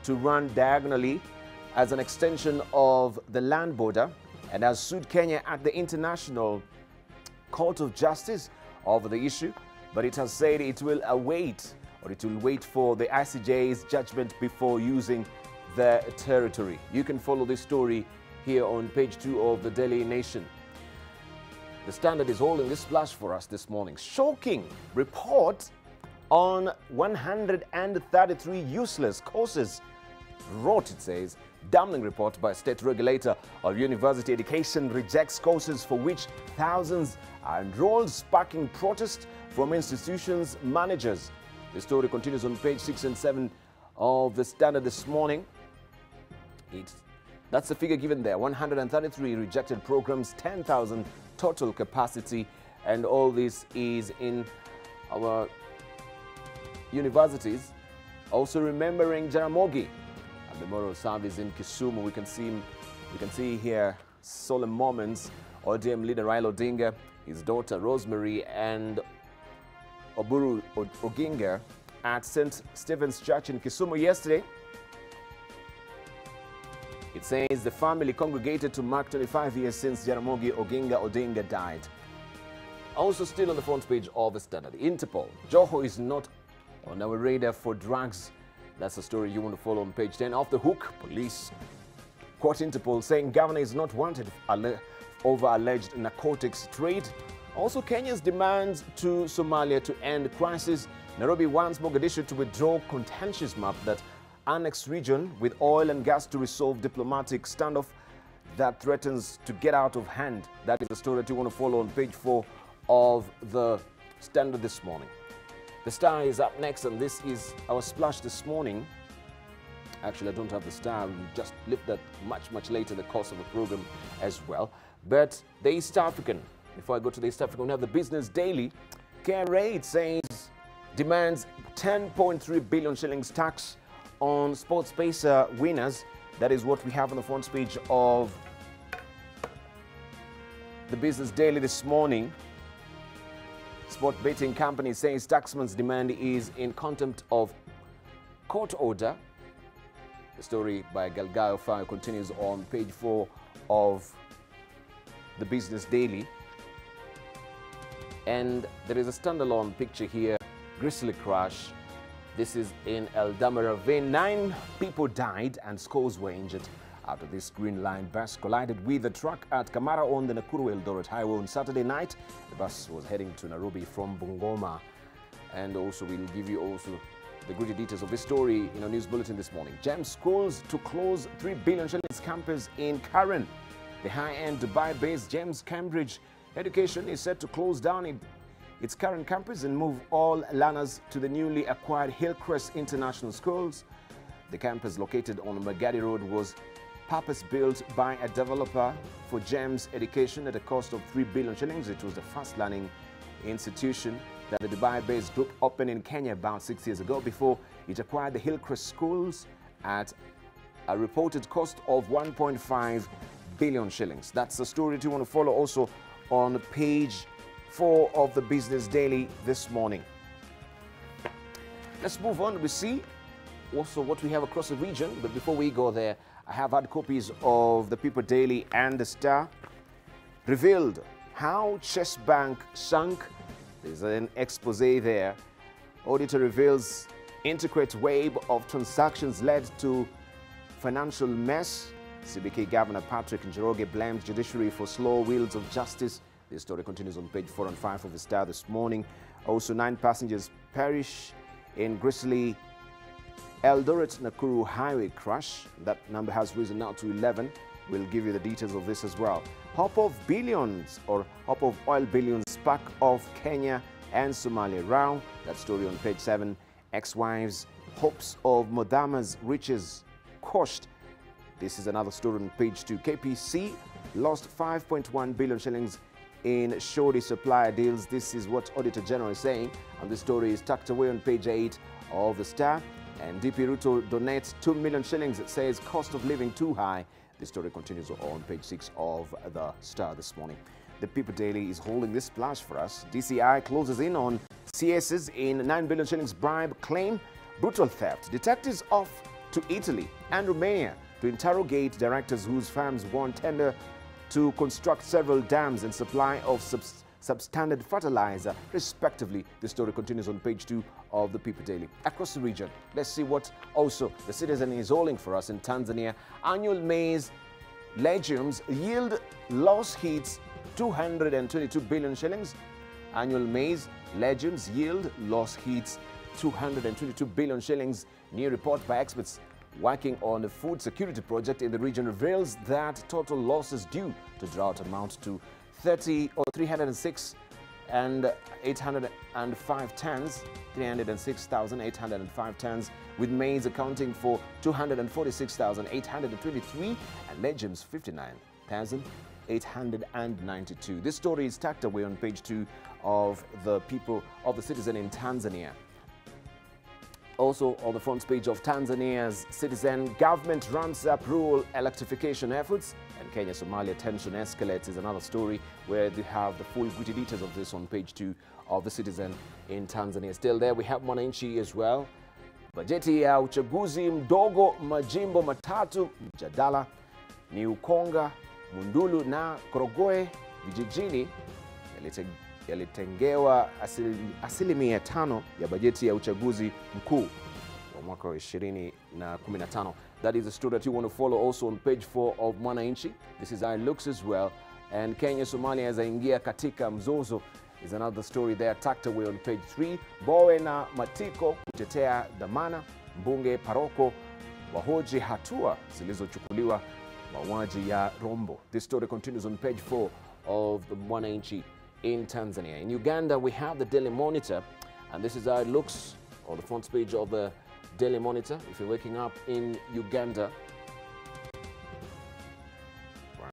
to run diagonally as an extension of the land border and has sued Kenya at the International Court of Justice over the issue, but it has said it will wait for the ICJ's judgment before using the territory. You can follow this story here on page 2 of the Daily Nation. The Standard is holding this flash for us this morning. Shocking report on 133 useless courses. Rot, it says. Damning report by state regulator of university education rejects courses for which thousands are enrolled, sparking protest from institutions' managers. The story continues on page 6 and 7 of the Standard this morning. That's the figure given there. 133 rejected programs, 10,000 total capacity, and all this is in our universities. Also remembering Jaramogi, a memorial service in Kisumu. We can see here solemn moments. ODM leader Raila Odinga, his daughter Rosemary, and Oburu Oginga at St. Stephen's Church in Kisumu yesterday. It says the family congregated to mark 25 years since Jaramogi Oginga Odinga died. Also still on the front page of the Standard, Interpol. Joho is not on our radar for drugs. That's the story you want to follow on page 10. Off the hook, police quote Interpol saying governor is not wanted over alleged narcotics trade. Also Kenya's demands to Somalia to end crisis. Nairobi wants Mogadishu to withdraw contentious map that annexed region with oil and gas to resolve diplomatic standoff that threatens to get out of hand. That is the story that you want to follow on page 4 of the Standard this morning. The Star is up next, and this is our splash this morning. Actually, I don't have the Star. We'll just lift that much later in the course of the program as well. But the East African, before I go to the East African, we have the Business Daily. KRA, it says, demands 10.3 billion shillings tax on sports pacer winners. That is what we have on the front page of the Business Daily this morning. Sport betting company says taxman's demand is in contempt of court order. The story by Galgayo Fire continues on page 4 of the Business Daily. And there is a standalone picture here, grisly crash. This is in El Ravine. 9 people died and scores were injured after this Green Line bus collided with a truck at Kamara on the Nakuru-Eldoret highway on Saturday night. The bus was heading to Nairobi from Bungoma. And also we'll give you also the gritty details of this story in our news bulletin this morning. GEM schools to close 3 billion shillings campus in Karen. The high-end Dubai-based GEM's Cambridge Education is set to close down its current campus and move all learners to the newly acquired Hillcrest International Schools. The campus located on Magadi Road was purpose-built by a developer for GEM's education at a cost of 3 billion shillings. It was the first learning institution that the Dubai-based group opened in Kenya about 6 years ago before it acquired the Hillcrest Schools at a reported cost of 1.5 billion shillings. That's the story that you want to follow also on page 4 of the Business Daily this morning. Let's move on. We see also what we have across the region, but before we go there, I have had copies of the People Daily and the Star. Revealed how Chase Bank sunk. There's an expose there. Auditor reveals intricate web of transactions led to financial mess. CBK Governor Patrick Njoroge blames judiciary for slow wheels of justice. This story continues on page 4 and 5 of the Star this morning. Also, 9 passengers perish in grisly Eldoret-Nakuru highway crash. That number has risen now to 11. We'll give you the details of this as well. Hop of oil billions spark of Kenya and Somalia row. That story on page 7. Ex-wives' hopes of Modama's riches quashed. This is another story on page 2. KPC lost 5.1 billion shillings in shoddy supplier deals. This is what Auditor General is saying, and this story is tucked away on page 8 of the Star. And DP Ruto donates 2 million shillings. It says cost of living too high. This story continues on page 6 of the Star this morning. The People Daily is holding this flash for us. DCI closes in on CSs in 9 billion shillings bribe claim. Brutal theft. Detectives off to Italy and Romania to interrogate directors whose firms won tender to construct several dams and supply of substandard fertilizer, respectively. The story continues on page 2 of the People Daily. Across the region, let's see what also the Citizen is hauling for us in Tanzania. Annual maize legumes yield loss hits 222 billion shillings. Annual maize legumes yield loss hits 222 billion shillings. New report by experts working on a food security project in the region reveals that total losses due to drought amount to 306 and 805 tons, 306,805 tons, with maize accounting for 246,823 and legumes 59,892. This story is tucked away on page 2 of the People of the Citizen in Tanzania. Also on the front page of Tanzania's Citizen, government ramps up rural electrification efforts, and Kenya-Somalia tension escalates is another story where they have the full witty details of this on page 2 of the Citizen in Tanzania. Still there, we have Mwananchi as well. Bajeti ya uchaguzi mdogo majimbo matatu mjadala ni Ukonga, Mundulu na Korogoe vijijini yalitengewa asilimia 5 ya bajeti ya uchaguzi mkuu wa mwaka wa 2015. That is the story that you want to follow also on page 4 of Mwananchi. This is how it looks as well. And Kenya-Somalia zaingia katika mzozo is another story there tucked away on page 3. Bowe na Matiko kutetea dhamana, mbunge Paroko wahoji hatua zilizochukuliwa mauaji ya Rombo. This story continues on page 4 of the Mwananchi in Tanzania. In Uganda, we have the Daily Monitor, and this is how it looks on the front page of the Daily Monitor. If you're waking up in Uganda, wow,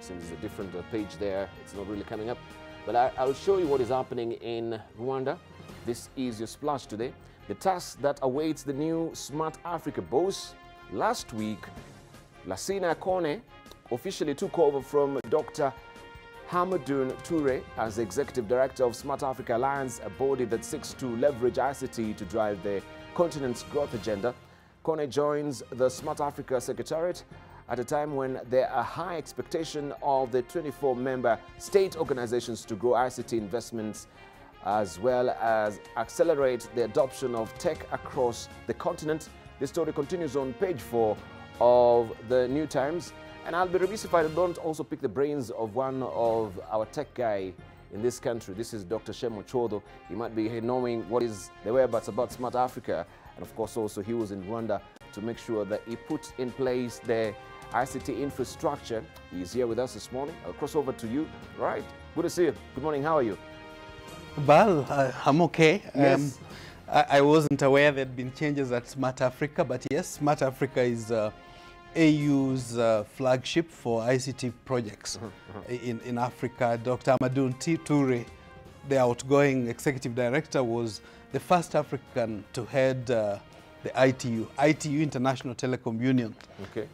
seems there's a different page there. It's not really coming up, but I'll show you what is happening in Rwanda. This is your splash today. The task that awaits the new Smart Africa boss. Last week, Lassina Kone officially took over from Dr. Hamadoun Toure as Executive Director of Smart Africa Alliance, a body that seeks to leverage ICT to drive the continent's growth agenda. Kone joins the Smart Africa Secretariat at a time when there are high expectations of the 24-member state organizations to grow ICT investments as well as accelerate the adoption of tech across the continent. The story continues on page 4 of the New Times. And I'll be remiss if I don't also pick the brains of one of our tech guy in this country. This is Dr. Shemo Chodo. He might be knowing what is the whereabouts about Smart Africa. And of course, also he was in Rwanda to make sure that he put in place the ICT infrastructure. He's here with us this morning. I'll cross over to you. Right. Good to see you. Good morning. How are you? Well, I'm okay. Yes. I wasn't aware there had been changes at Smart Africa, but yes, Smart Africa is AU's flagship for ICT projects in Africa. Dr. Hamadoun Toure, the outgoing executive director, was the first African to head the ITU. ITU, International Telecom Union,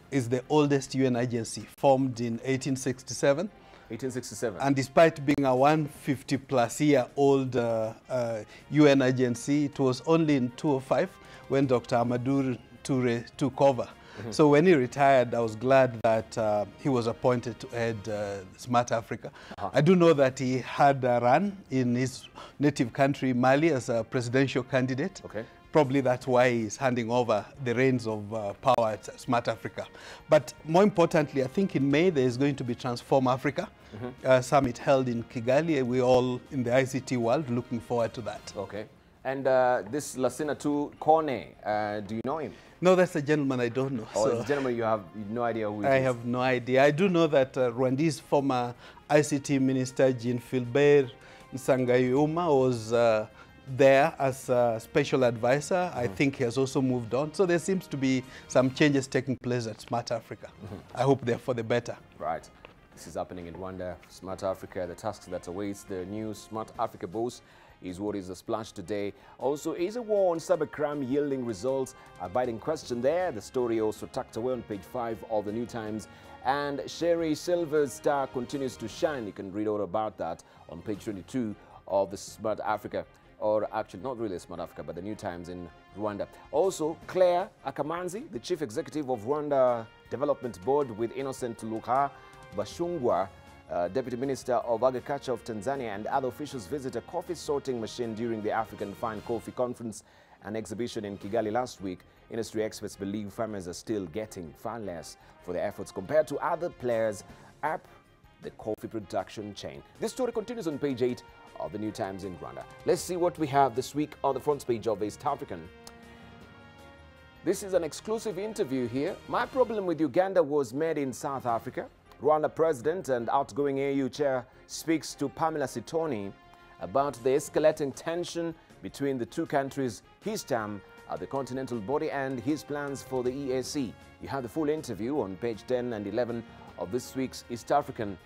is the oldest UN agency, formed in 1867. 1867. And despite being a 150-plus-year-old UN agency, it was only in 2005 when Dr. Hamadoun Toure took over. So when he retired, I was glad that he was appointed to head Smart Africa. I do know that he had a run in his native country, Mali, as a presidential candidate. Probably that's why he's handing over the reins of power at Smart Africa. But more importantly, I think in May there is going to be Transform Africa summit held in Kigali. We're all in the ICT world looking forward to that. And this Lassina Kone, do you know him? No, that's a gentleman I don't know. Oh, so it's a gentleman you have no idea who he is? I have no idea. I do know that Rwanda's former ICT minister, Jean-Philbert Nsangayuma, was there as a special advisor. I think he has also moved on. So there seems to be some changes taking place at Smart Africa. I hope they're for the better. Right. This is happening in Rwanda. Smart Africa, the tasks that awaits the new Smart Africa boss is what is the splash today. Also, is a war on cybercrime yielding results? A biting question there. The story also tucked away on page 5 of the New Times. And Sherry Silver's star continues to shine. You can read all about that on page 22 of the Smart Africa. Or actually, not really Smart Africa, but the New Times in Rwanda. Also, Claire Akamanzi, the chief executive of Rwanda Development Board, with Innocent Luha Bashungwa, Deputy Minister of Agriculture of Tanzania, and other officials visit a coffee sorting machine during the African Fine Coffee Conference and exhibition in Kigali last week. Industry experts believe farmers are still getting far less for their efforts compared to other players up the coffee production chain. This story continues on page 8 of the New Times in Rwanda. Let's see what we have this week on the front page of East African. This is an exclusive interview here. My problem with Uganda was made in South Africa. Rwanda President and outgoing AU Chair speaks to Pamela Sitoni about the escalating tension between the two countries, his term at the continental body, and his plans for the EAC. You have the full interview on page 10 and 11 of this week's East African.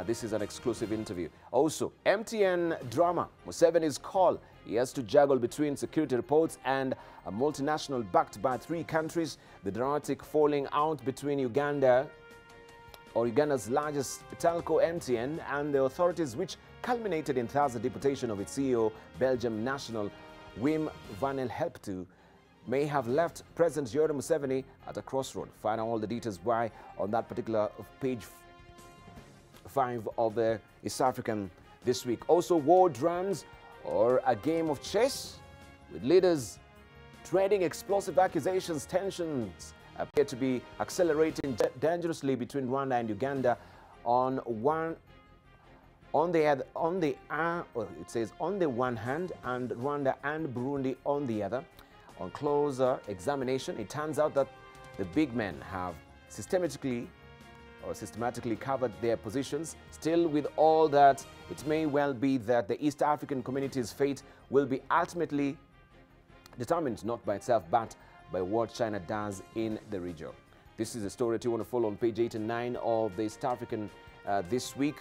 This is an exclusive interview. Also, MTN drama, Museveni's call. He has to juggle between security reports and a multinational backed by 3 countries. The dramatic falling out between Uganda's largest telco, MTN, and the authorities, which culminated in Thursday deportation of its CEO, Belgium national Wim van Helptu, may have left President Yoweri Museveni at a crossroad. Find out all the details why on that particular page 5 of the East African this week. Also, war drums or a game of chess with leaders trading explosive accusations. Tensions appear to be accelerating dangerously between Rwanda and Uganda on the one hand, and Rwanda and Burundi on the other. On closer examination, it turns out that the big men have systematically covered their positions. Still, with all that, it may well be that the East African community's fate will be ultimately determined not by itself but by what China does in the region. This is a story that you want to follow on page 8 and 9 of the East African this week.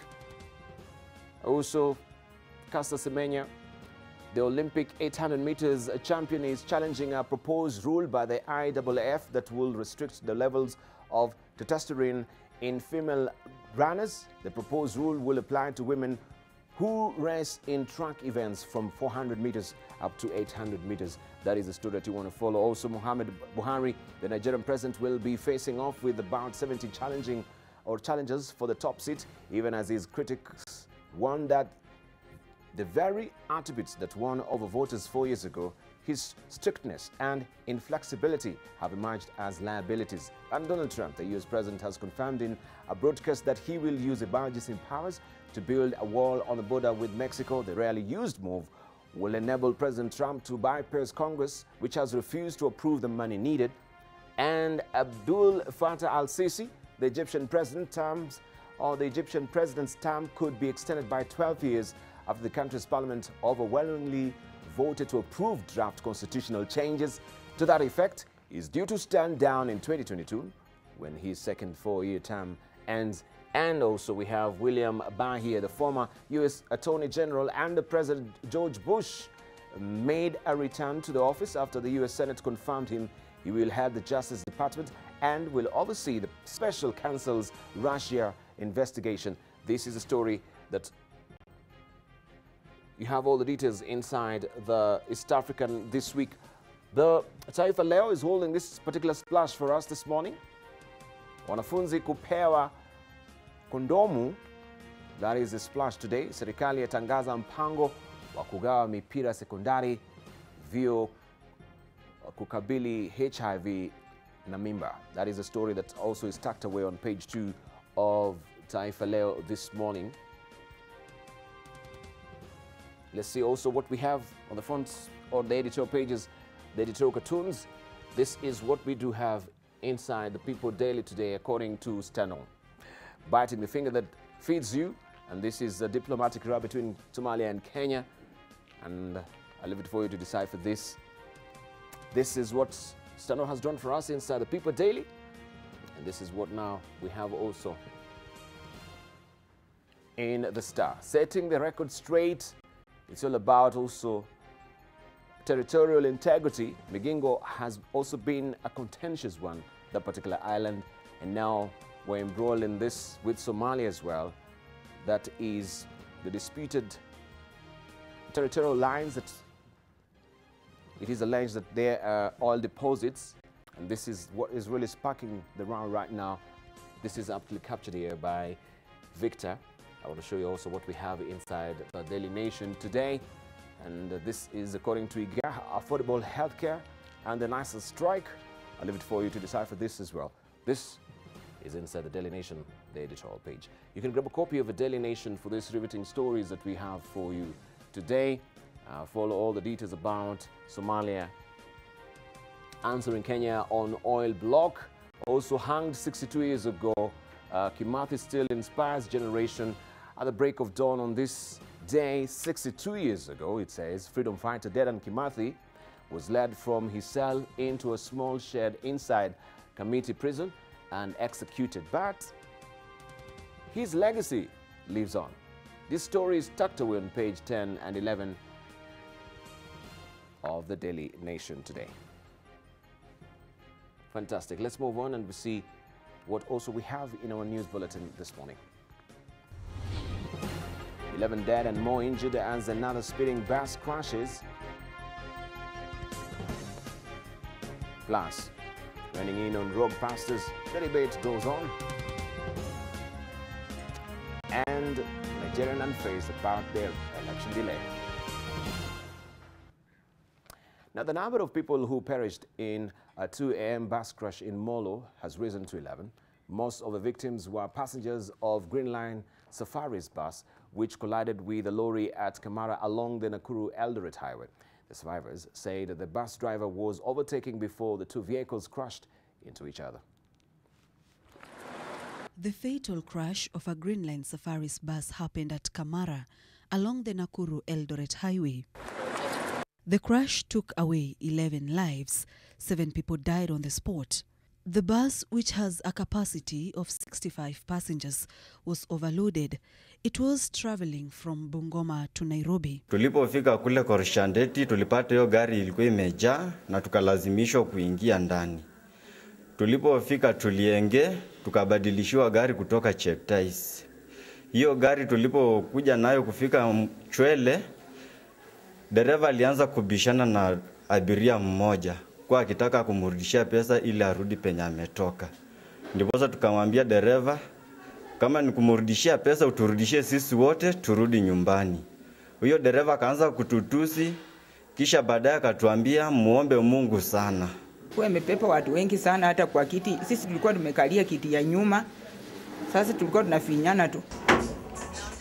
Also, Caster Semenya, the Olympic 800 meters champion, is challenging a proposed rule by the IAAF that will restrict the levels of testosterone in female runners. The proposed rule will apply to women who race in track events from 400 meters up to 800 meters. That is the story that you want to follow. Also, Muhammad Buhari, the Nigerian president, will be facing off with about 70 challengers for the top seat, even as his critics warn that the very attributes that won over voters 4 years ago, his strictness and inflexibility, have emerged as liabilities. And Donald Trump, the US president, has confirmed in a broadcast that he will use emergency powers to build a wall on the border with Mexico. The rarely used move will enable President Trump to bypass Congress, which has refused to approve the money needed. And Abdul Fattah al-Sisi, the Egyptian president's term could be extended by 12 years after the country's parliament overwhelmingly voted to approve draft constitutional changes to that effect. Is due to stand down in 2022 when his second 4-year term ends. And also we have William Barr, the former U.S. Attorney General, and the President George Bush made a return to the office after the U.S. Senate confirmed him. He will head the Justice Department and will oversee the special counsel's Russia investigation. This is a story that you have all the details inside the East African this week. The Taifa Leo is holding this particular splash for us this morning. Wanafunzi kupewa kondomu. That is the splash today. Serikali yatangaza mpango wa kugawa mipira sekondari vio kukabili HIV na mimba. That is a story that also is tucked away on page 2 of Taifa Leo this morning. Let's see also what we have on the front or the editorial pages, the editorial cartoons. This is what we do have inside the People Daily today, according to Stano. Biting the finger that feeds you, and this is a diplomatic row between Somalia and Kenya, and I'll leave it for you to decipher this. This is what Stano has done for us inside the People Daily, and this is what now we have also in the Star. Setting the record straight. It's all about also territorial integrity. Migingo has also been a contentious one, that particular island, and now we're embroiled in this with Somalia as well. That is the disputed territorial lines that It is alleged that there are oil deposits, and this is what is really sparking the round right now. This is aptly captured here by Victor. I want to show you also what we have inside the Daily Nation today. And this is according to IGA, affordable healthcare and the NISA strike. I'll leave it for you to decipher this as well. This is inside the Daily Nation, the editorial page. You can grab a copy of the Daily Nation for these riveting stories that we have for you today. Follow all the details about Somalia answering Kenya on oil block. Also hanged 62 years ago. Kimathi still inspires generation. At the break of dawn on this day, 62 years ago, it says, freedom fighter Dedan Kimathi was led from his cell into a small shed inside Kamiti prison and executed. But his legacy lives on. This story is tucked away on page 10 and 11 of the Daily Nation today. Fantastic. Let's move on and we see what also we have in our news bulletin this morning. 11 dead and more injured as another speeding bus crashes. Plus, running in on rogue pastors, the debate goes on. And Nigerian unfazed about their election delay. Now, the number of people who perished in a 2 a.m. bus crash in Molo has risen to 11. Most of the victims were passengers of Green Line Safari's bus, which collided with a lorry at Kamara along the Nakuru-Eldoret highway. The survivors say that the bus driver was overtaking before the two vehicles crashed into each other. The fatal crash of a Green Line Safari's bus happened at Kamara along the Nakuru-Eldoret highway. The crash took away 11 lives. 7 people died on the spot. The bus, which has a capacity of 65 passengers, was overloaded. It was traveling from Bungoma to Nairobi. Tulipofika kule Korishandeti, tulipata hiyo gari ilikuwa imejaa na tukalazimishwa kuingia ndani. Tulipofika Tulienge, tukabadilishiwa gari kutoka Cheptais. Hiyo gari tulipokuja nayo kufika Chwele, dereva alianza kubishana na abiria mmoja kwa akitaka kumrudishia pesa ili arudi penye ametoka. Ndipo tukamwambia dereva, kama ni kumrudishia pesa uturudishie sisi wote turudi nyumbani. Huyo dereva akaanza kututusi, kisha baadaye akatuambia muombe Mungu sana. Kwa imepepa watu wengi sana hata kwa kiti. Sisi tulikuwa tumekalia kiti ya nyuma. Sasa tulikuwa tunafinyana tu.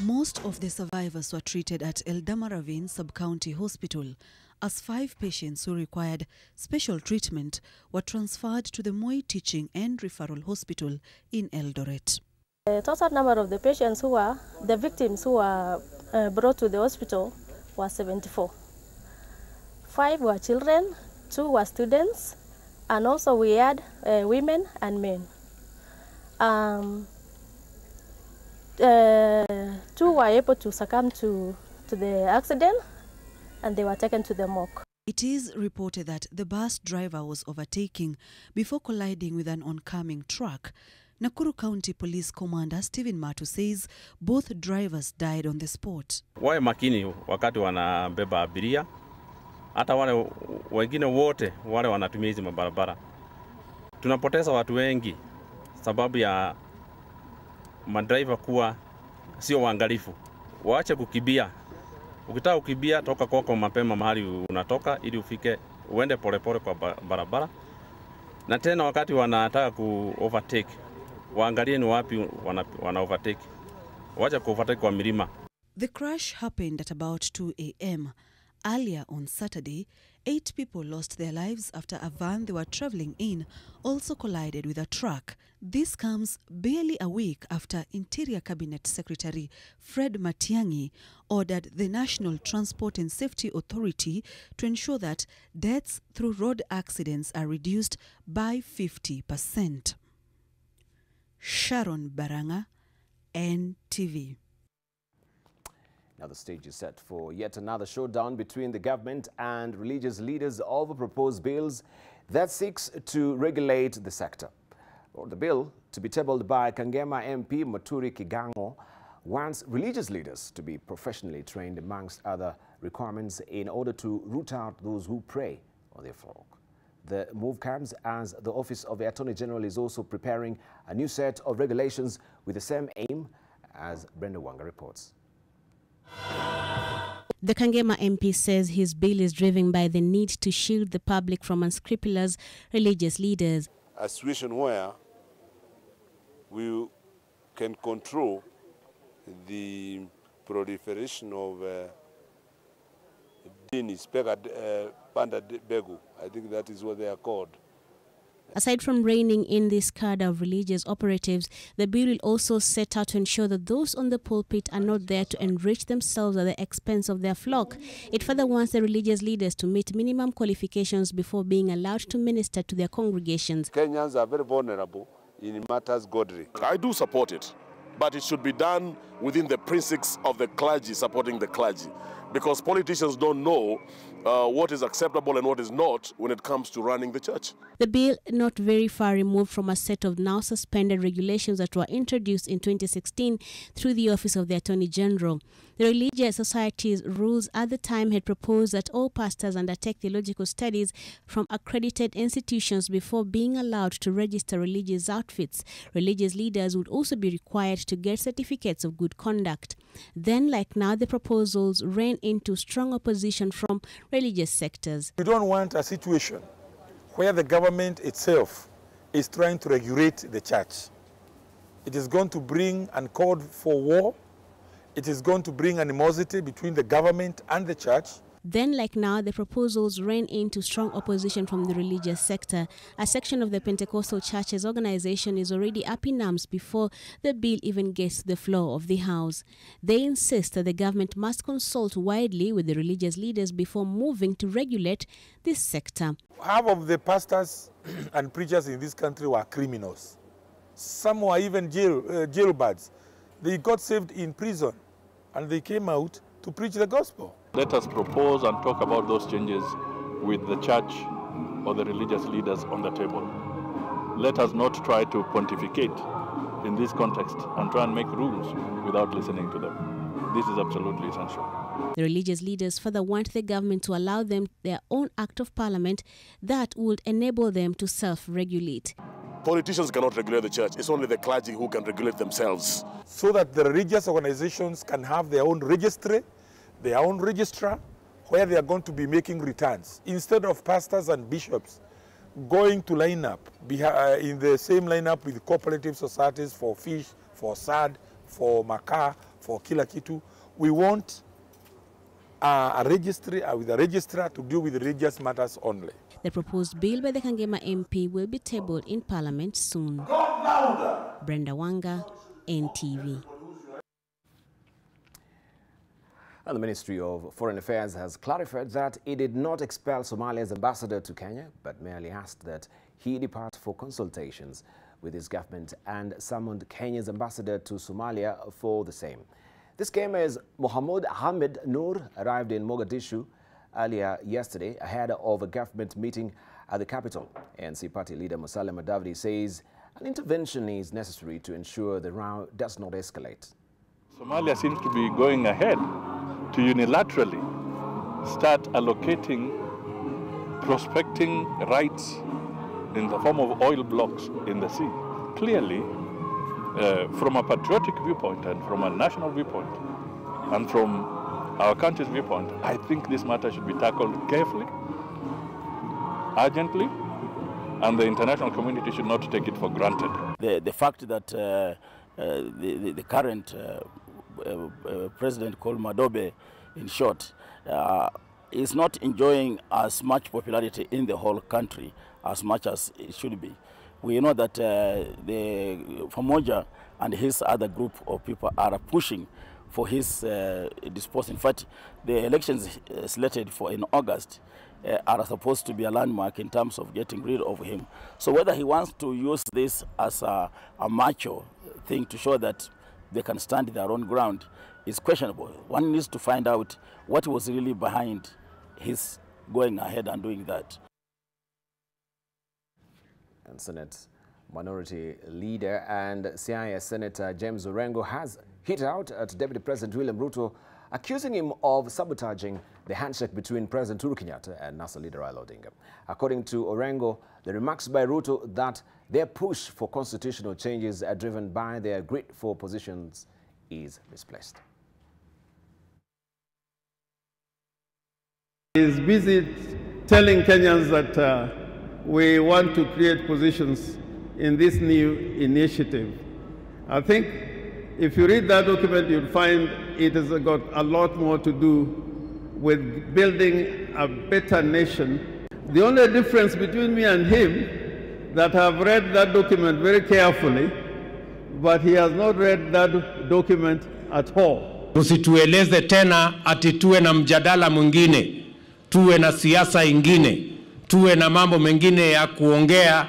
Most of the survivors were treated at Eldama Ravine Sub-County Hospital, as 5 patients who required special treatment were transferred to the Moi Teaching and Referral Hospital in Eldoret. The total number of the patients who were, the victims who were brought to the hospital was 74. 5 were children, 2 were students, and also we had women and men. 2 were able to succumb to the accident and they were taken to the morgue. It is reported that the bus driver was overtaking before colliding with an oncoming truck. Nakuru County Police Commander Stephen Matu says both drivers died on the spot. Wawe makini wakati wanabeba abiria, hata wale wengine wote wale wanatumia hizi mabarabara. Tunapoteza watu wengi sababu ya madriver kuwa sio waangalifu. Waache kukibia. Ukitaka kukibia toka kwako mapema mahali unatoka ili ufike uende polepole kwa barabara. Na tena wakati wanataka ku overtake, waangalie ni wapi wana overtake. Waache ku overtake kwa milima. The crash happened at about 2 a.m. Earlier on Saturday, 8 people lost their lives after a van they were traveling in also collided with a truck. This comes barely a week after Interior Cabinet Secretary Fred Matiang'i ordered the National Transport and Safety Authority to ensure that deaths through road accidents are reduced by 50%. Sharon Baranga, NTV. Now the stage is set for yet another showdown between the government and religious leaders over proposed bills that seeks to regulate the sector. Or the bill to be tabled by Kangema MP Muturi Kigango wants religious leaders to be professionally trained amongst other requirements in order to root out those who pray on their flock. The move comes as the Office of the Attorney General is also preparing a new set of regulations with the same aim, as Brenda Wanga reports. The Kangema MP says his bill is driven by the need to shield the public from unscrupulous religious leaders. A situation where we can control the proliferation of dinis, panda begu, I think that is what they are called. Aside from reining in this cadre of religious operatives, the bill will also set out to ensure that those on the pulpit are not there to enrich themselves at the expense of their flock. It further wants the religious leaders to meet minimum qualifications before being allowed to minister to their congregations. Kenyans are very vulnerable in matters godly. I do support it, but it should be done within the principles of the clergy supporting the clergy, because politicians don't know what is acceptable and what is not when it comes to running the church. The bill not very far removed from a set of now suspended regulations that were introduced in 2016 through the Office of the Attorney General. The Religious Society's rules at the time had proposed that all pastors undertake theological studies from accredited institutions before being allowed to register religious outfits. Religious leaders would also be required to get certificates of good conduct. Then, like now, the proposals ran into strong opposition from religious sectors. We don't want a situation where the government itself is trying to regulate the church. It is going to bring uncalled for war. It is going to bring animosity between the government and the church. Then, like now, the proposals ran into strong opposition from the religious sector. A section of the Pentecostal Churches organization is already up in arms before the bill even gets to the floor of the House. They insist that the government must consult widely with the religious leaders before moving to regulate this sector. Half of the pastors and preachers in this country were criminals. Some were even jailbirds. They got saved in prison and they came out to preach the gospel. Let us propose and talk about those changes with the church or the religious leaders on the table. Let us not try to pontificate in this context and try and make rules without listening to them. This is absolutely essential. The religious leaders further want the government to allow them their own act of parliament that would enable them to self-regulate. Politicians cannot regulate the church. It's only the clergy who can regulate themselves. So that the religious organizations can have their own registry, their own registrar, where they are going to be making returns. Instead of pastors and bishops going to line up in the same lineup with cooperative societies for fish, for sad, for makaa, for kila kitu, we want a registry with a registrar to deal with religious matters only. The proposed bill by the Kangema MP will be tabled in Parliament soon. Brenda Wanga, NTV. And the Ministry of Foreign Affairs has clarified that it did not expel Somalia's ambassador to Kenya, but merely asked that he depart for consultations with his government and summoned Kenya's ambassador to Somalia for the same. This came as Mohammed Ahmed Noor arrived in Mogadishu earlier yesterday ahead of a government meeting at the capital. ANC party leader Musalia Mudavadi says an intervention is necessary to ensure the row does not escalate. Somalia seems to be going ahead to unilaterally start allocating prospecting rights in the form of oil blocks in the sea. Clearly, from a patriotic viewpoint and from a national viewpoint and from our country's viewpoint, I think this matter should be tackled carefully, urgently, and the international community should not take it for granted. The fact that the current president called Madobe, in short, is not enjoying as much popularity in the whole country as much as it should be. We know that the Famoja and his other group of people are pushing for his disposal. In fact, the elections slated for in August are supposed to be a landmark in terms of getting rid of him. So whether he wants to use this as a macho thing to show that they can stand their own ground is questionable. One needs to find out what was really behind his going ahead and doing that. And Senate Minority Leader and Siaya Senator James Orengo has hit out at Deputy President William Ruto accusing him of sabotaging the handshake between President Uhuru Kenyatta and NASA leader Raila Odinga. According to Orengo, the remarks by Ruto that their push for constitutional changes are driven by their greed for positions is misplaced. He is busy telling Kenyans that we want to create positions in this new initiative. I think if you read that document, you'll find it has got a lot more to do with building a better nation. The only difference between me and him, that I've read that document very carefully, but he has not read that document at all. Tusitueleze tena ati tuwe na mjadala mwingine, tuwe na siasa ingine, tuwe na mambo mengine ya kuongea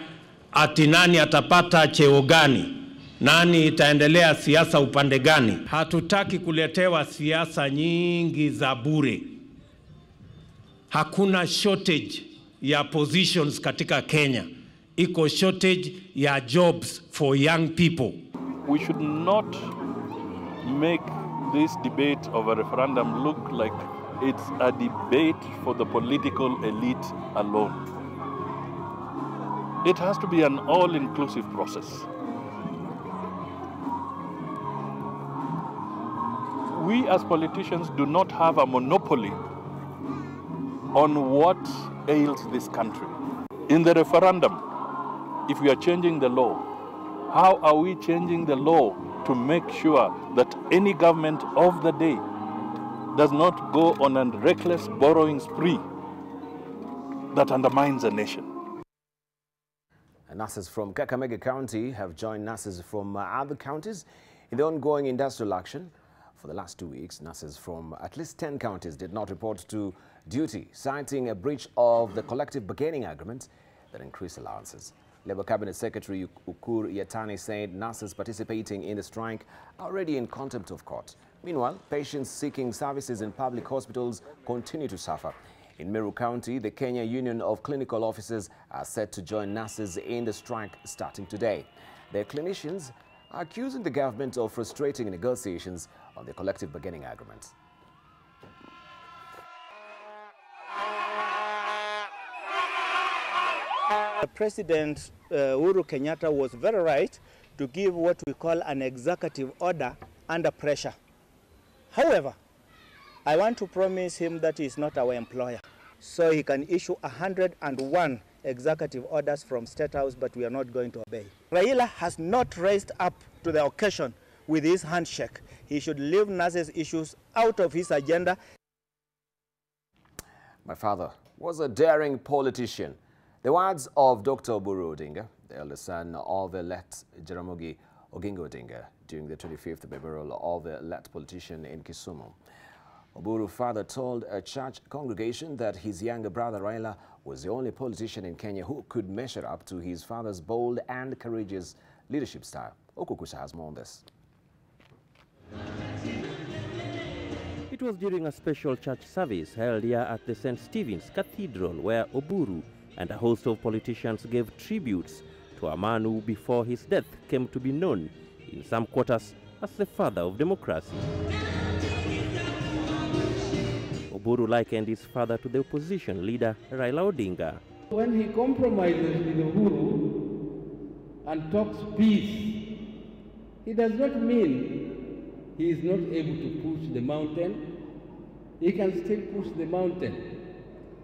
ati nani atapata cheo gani, nani itaendelea siasa upande gani. Hatutaki kuletewa siasa nyingi za bure. Hakuna shortage ya positions katika Kenya. Iko shortage ya jobs for young people. We should not make this debate of a referendum look like it's a debate for the political elite alone. It has to be an all-inclusive process. We as politicians do not have a monopoly on what ails this country. In the referendum, if we are changing the law, how are we changing the law to make sure that any government of the day does not go on a reckless borrowing spree that undermines a nation? Nurses from Kakamega County have joined nurses from other counties in the ongoing industrial action. For the last 2 weeks, nurses from at least 10 counties did not report to duty, citing a breach of the collective bargaining agreement that increased allowances. Labour Cabinet Secretary Ukur Yatani said nurses participating in the strike are already in contempt of court. Meanwhile, patients seeking services in public hospitals continue to suffer. In Meru County, the Kenya Union of Clinical Officers are set to join nurses in the strike starting today. Their clinicians are accusing the government of frustrating negotiations on the collective bargaining agreement. President Uhuru Kenyatta was very right to give what we call an executive order under pressure. However, I want to promise him that he is not our employer. So he can issue 101 executive orders from State House, but we are not going to obey. Raila has not raised up to the occasion with his handshake. He should leave nurses' issues out of his agenda. My father was a daring politician. The words of Dr. Oburu Odinga, the elder son of the late Jaramogi Oginga Odinga, during the 25th memorial of the late politician in Kisumu. Oburu's father told a church congregation that his younger brother Raila was the only politician in Kenya who could measure up to his father's bold and courageous leadership style. Okukusha has more on this. It was during a special church service held here at the St. Stephen's Cathedral where Oburu and a host of politicians gave tributes to a man who before his death came to be known in some quarters as the father of democracy. Oburu likened his father to the opposition leader Raila Odinga. When he compromises with Uhuru and talks peace, it does not mean he is not able to push the mountain. He can still push the mountain,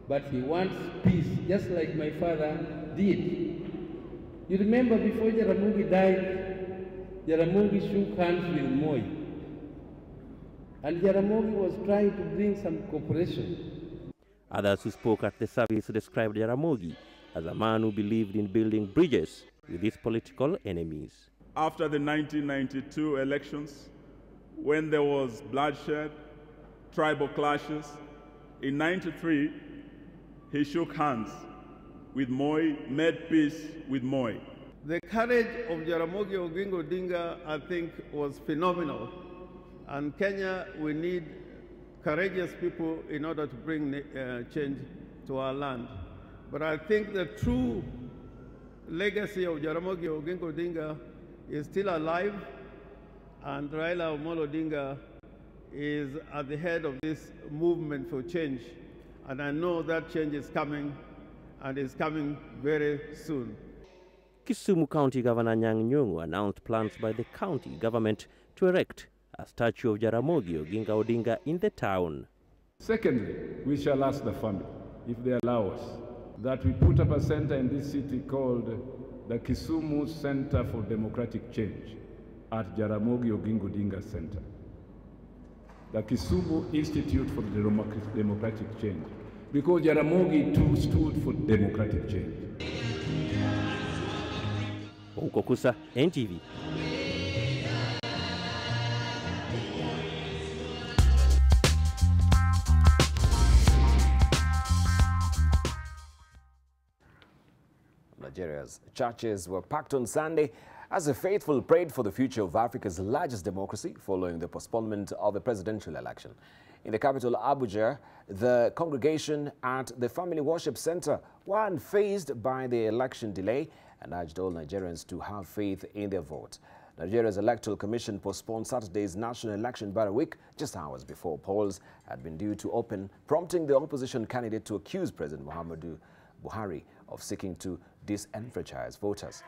but he wants peace, just like my father did. You remember before Jaramogi died, Jaramogi shook hands with Moi. And Jaramogi was trying to bring some cooperation. Others who spoke at the service described Jaramogi as a man who believed in building bridges with his political enemies. After the 1992 elections, when there was bloodshed, tribal clashes, in 93, he shook hands with Moi, made peace with Moi. The courage of Jaramogi Oginga Odinga, I think, was phenomenal. And Kenya, we need courageous people in order to bring change to our land. But I think the true legacy of Jaramogi Oginga Odinga is still alive, and Raila Amolo Odinga is at the head of this movement for change, and I know that change is coming, and is coming very soon. Kisumu County Governor Anyang' Nyong'o announced plans by the county government to erect a statue of Jaramogi Oginga Odinga in the town. Secondly, we shall ask the family, if they allow us, that we put up a center in this city called the Kisumu Center for Democratic Change at Jaramogi Oginga Odinga Center. The Kisumu Institute for Democratic Change, because Jaramogi too stood for democratic change. Ukukusa, NTV. Nigeria's churches were packed on Sunday as the faithful prayed for the future of Africa's largest democracy following the postponement of the presidential election. In the capital, Abuja, the congregation at the Family Worship Center were unfazed by the election delay and urged all Nigerians to have faith in their vote. Nigeria's Electoral Commission postponed Saturday's National Election by a week, just hours before polls had been due to open, prompting the opposition candidate to accuse President Muhammadu Buhari of seeking to disenfranchise voters.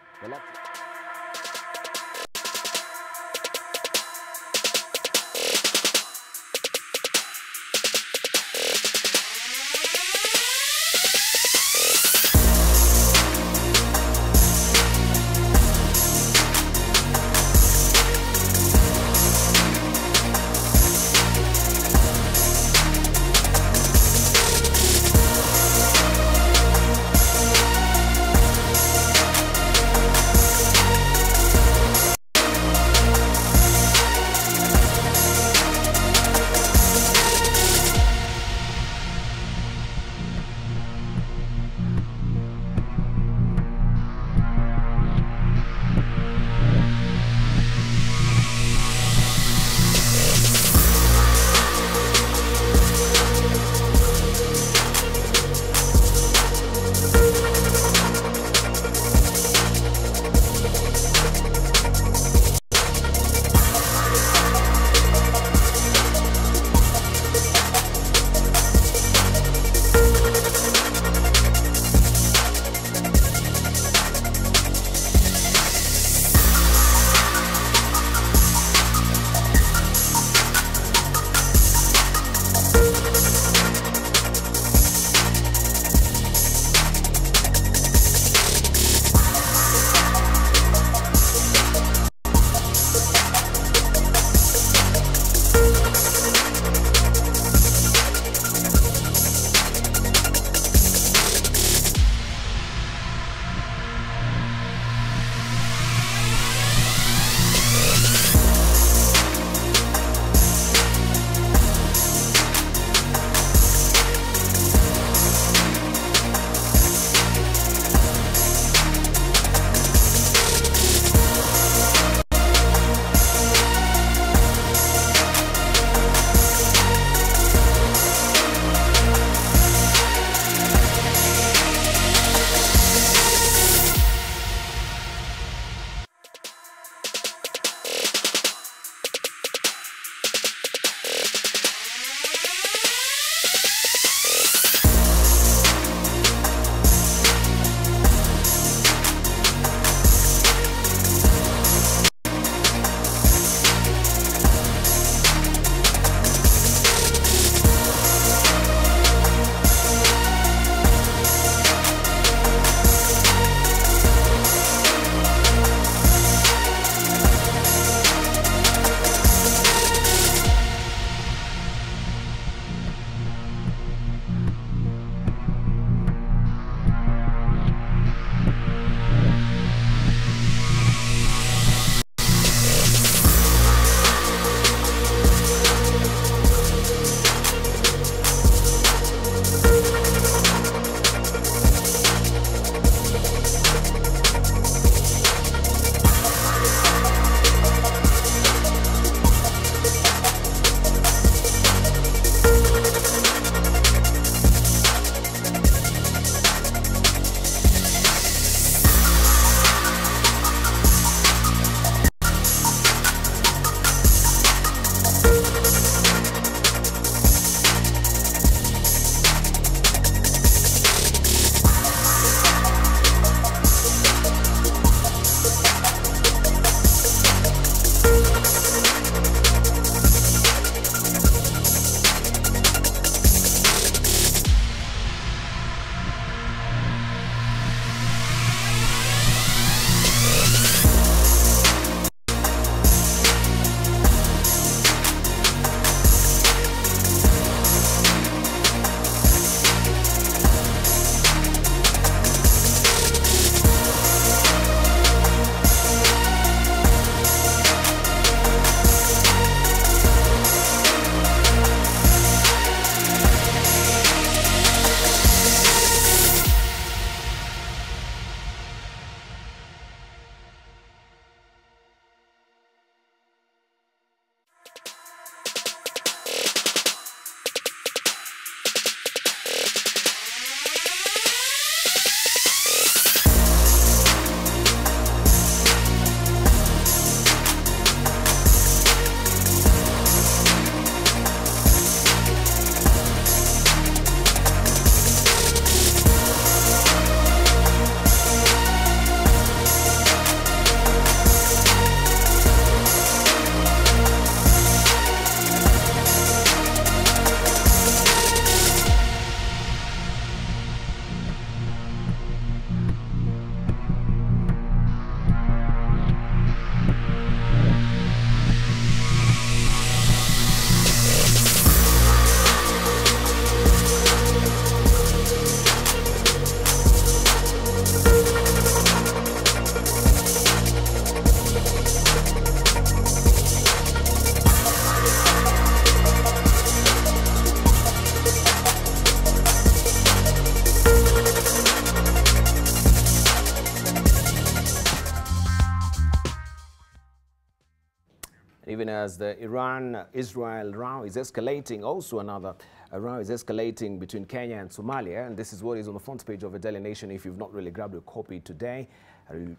as the Iran-Israel row is escalating, also another row is escalating between Kenya and Somalia, and this is what is on the front page of the Daily Nation. If you've not really grabbed a copy today,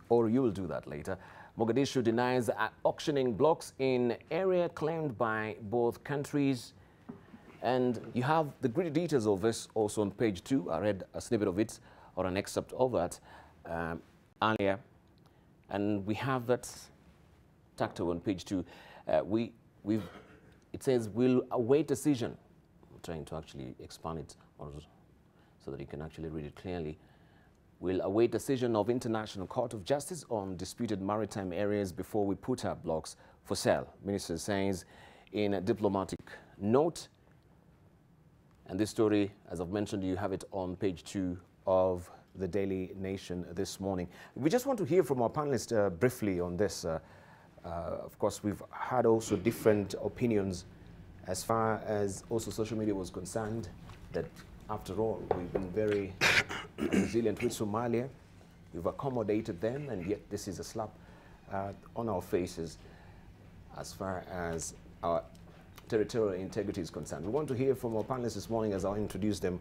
or you will do that later. Mogadishu denies auctioning blocks in area claimed by both countries. And you have the great details of this also on page 2. I read a snippet of it, or an excerpt of that earlier. And we have that tucked on page 2. It says, we'll await decision. I'm trying to actually expand it so that you can actually read it clearly. We'll await decision of International Court of Justice on disputed maritime areas before we put our blocks for sale, Minister says in a diplomatic note. And this story, as I've mentioned, you have it on page 2 of the Daily Nation this morning. We just want to hear from our panelists briefly on this. Of course, we've had also different opinions as far as also social media was concerned, that after all, we've been very resilient with Somalia. We've accommodated them, and yet this is a slap on our faces as far as our territorial integrity is concerned. We want to hear from our panelists this morning as I'll introduce them.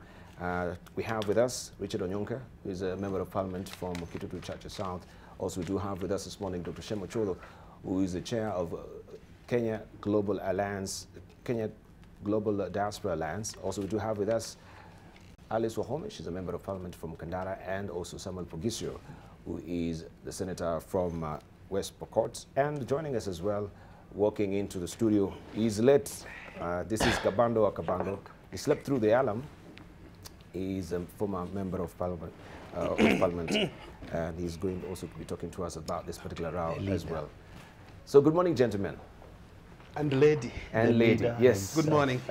We have with us Richard Onyonka, who is a Member of Parliament from Kitutu Chacha South. Also, we do have with us this morning Dr. Shem Ochodo, who is the chair of Kenya Global Alliance, Kenya Global Diaspora Alliance. Also, we do have with us Alice Wahome, she's a Member of Parliament from Kandara, and also Samuel Pogisio, who is the Senator from West Pokot. And joining us as well, walking into the studio, he's late. This is Kabando Akabando. He slept through the alarm. He's a former Member of Parliament, and he's going also to be talking to us about this particular row as well. So good morning, gentlemen. And lady. And lady, yes. Good morning.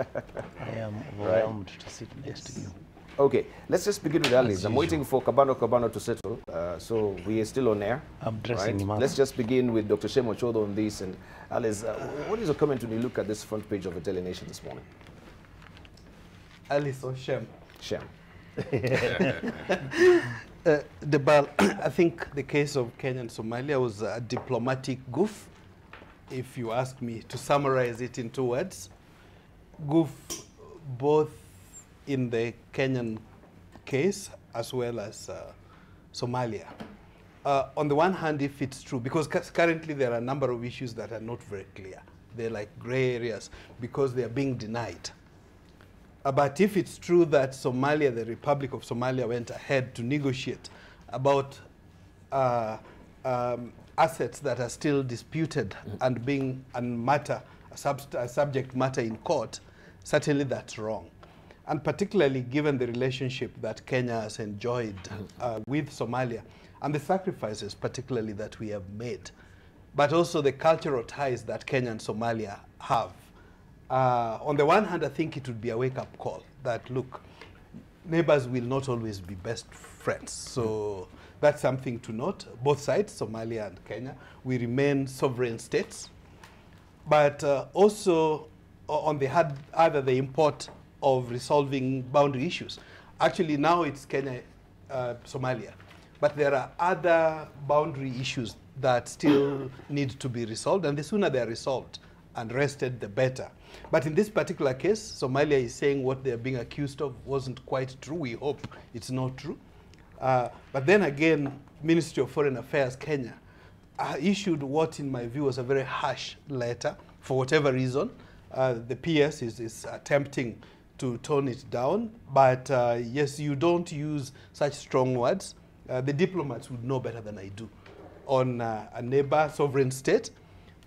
I am overwhelmed to sit next to you. Okay, let's just begin with Alice. I'm waiting for Kabano to settle, so we are still on air. I'm dressing him up. Let's just begin with Dr. Shem Ochodo on this. And Alice, what is your comment when you look at this front page of the Daily Nation this morning? Alice or Shem? Shem. Debarl, I think the case of Kenya and Somalia was a diplomatic goof, if you ask me to summarize it in 2 words. Goof both in the Kenyan case as well as Somalia. On the one hand, if it's true, because currently there are a number of issues that are not very clear. They're like gray areas because they are being denied. But if it's true that Somalia, the Republic of Somalia, went ahead to negotiate about assets that are still disputed and being a subject matter in court, certainly that's wrong. And particularly given the relationship that Kenya has enjoyed with Somalia and the sacrifices particularly that we have made, but also the cultural ties that Kenya and Somalia have. On the one hand, I think it would be a wake-up call that, look, neighbors will not always be best friends. So that's something to note. Both sides, Somalia and Kenya, we remain sovereign states. But also, on the other, the import of resolving boundary issues. Actually, now it's Kenya, Somalia. But there are other boundary issues that still need to be resolved, and the sooner they are resolved and rested, the better. But in this particular case, Somalia is saying what they're being accused of wasn't quite true. We hope it's not true. But then again, Ministry of Foreign Affairs, Kenya, issued what, in my view, was a very harsh letter for whatever reason. The PS is attempting to tone it down. But yes, you don't use such strong words. The diplomats would know better than I do on a neighbor sovereign state.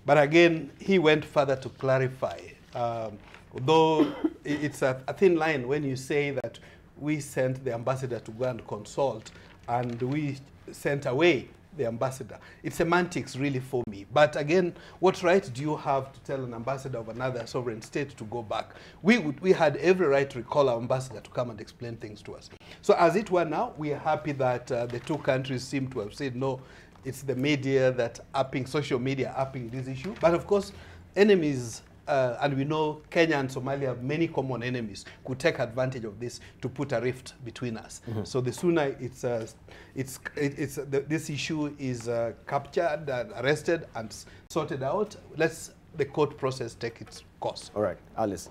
But again, he went further to clarify. Though it's a thin line when you say that we sent the ambassador to go and consult and we sent away the ambassador. It's semantics really for me. But again, what right do you have to tell an ambassador of another sovereign state to go back? We had every right to recall our ambassador to come and explain things to us. So as it were now, we are happy that the two countries seem to have said, no, it's the media that social media upping this issue. But of course, enemies, and we know Kenya and Somalia have many common enemies, could take advantage of this to put a rift between us. So the sooner this issue is captured and arrested and sorted out, let's the court process take its course. All right, Alice.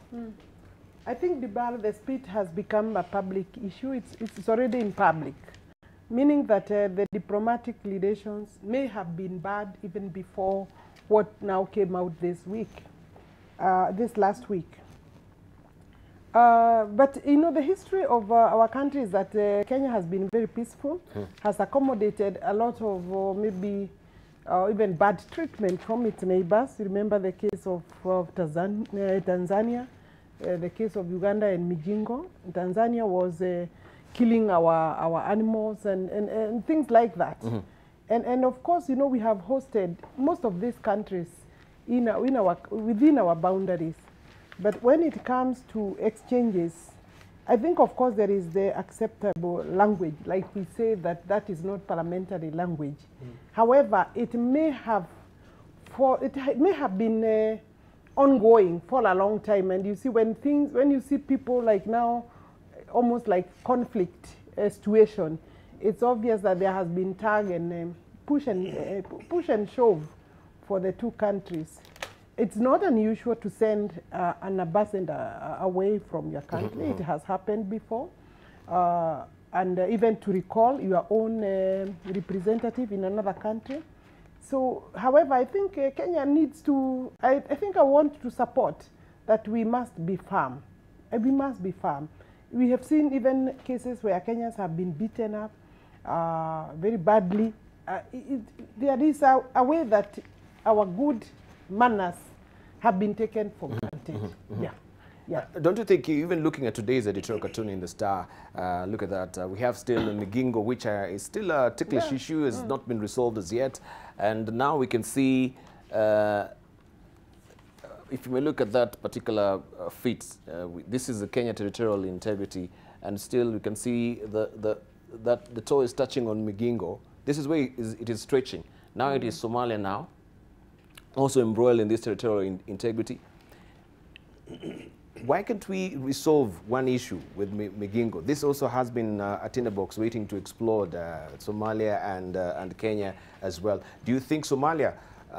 I think the split has become a public issue. It's already in public, meaning that the diplomatic relations may have been bad even before what now came out this last week. But you know, the history of our country is that Kenya has been very peaceful, has accommodated a lot of maybe even bad treatment from its neighbors. You remember the case of Tanzania, the case of Uganda and Migingo. Tanzania was killing our animals and things like that. And of course, you know, we have hosted most of these countries within our boundaries. But when it comes to exchanges, I think, of course, there is the acceptable language. Like we say that is not parliamentary language. However, it may have been ongoing for a long time. And you see, when you see people like now, almost like conflict situation, it's obvious that there has been tug and push and shove for the two countries. It's not unusual to send an ambassador away from your country. It has happened before. And even to recall your own representative in another country. So, however, I think Kenya needs to, I think I want to support that we must be firm. We must be firm. We have seen even cases where Kenyans have been beaten up very badly. There is a way that our good manners have been taken for granted. Yeah. Don't you think, even looking at today's editorial cartoon in the Star, look at that, we have still Migingo, which is still a ticklish issue, has not been resolved as yet. And now we can see, if you may look at that particular feat, this is the Kenya territorial integrity, and still we can see that the toe is touching on Migingo. This is where it is stretching. Now it is Somalia now, also embroiled in this territorial integrity. Why can't we resolve one issue with Migingo? This also has been a tinderbox waiting to explode Somalia and Kenya as well. Do you think Somalia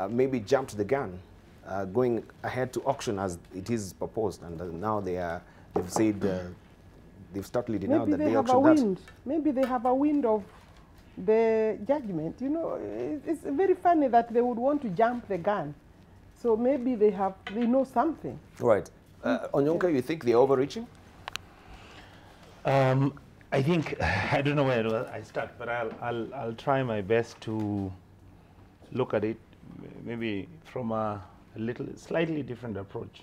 maybe jumped the gun, going ahead to auction as it is proposed, and now they've said they've startly denounced that they auctioned that? Maybe they have a wind of the judgment. You know, it's very funny that they would want to jump the gun. So maybe they know something. Right. Onyonka, you think they're overreaching? I think, I don't know where I start, but I'll try my best to look at it maybe from a slightly different approach.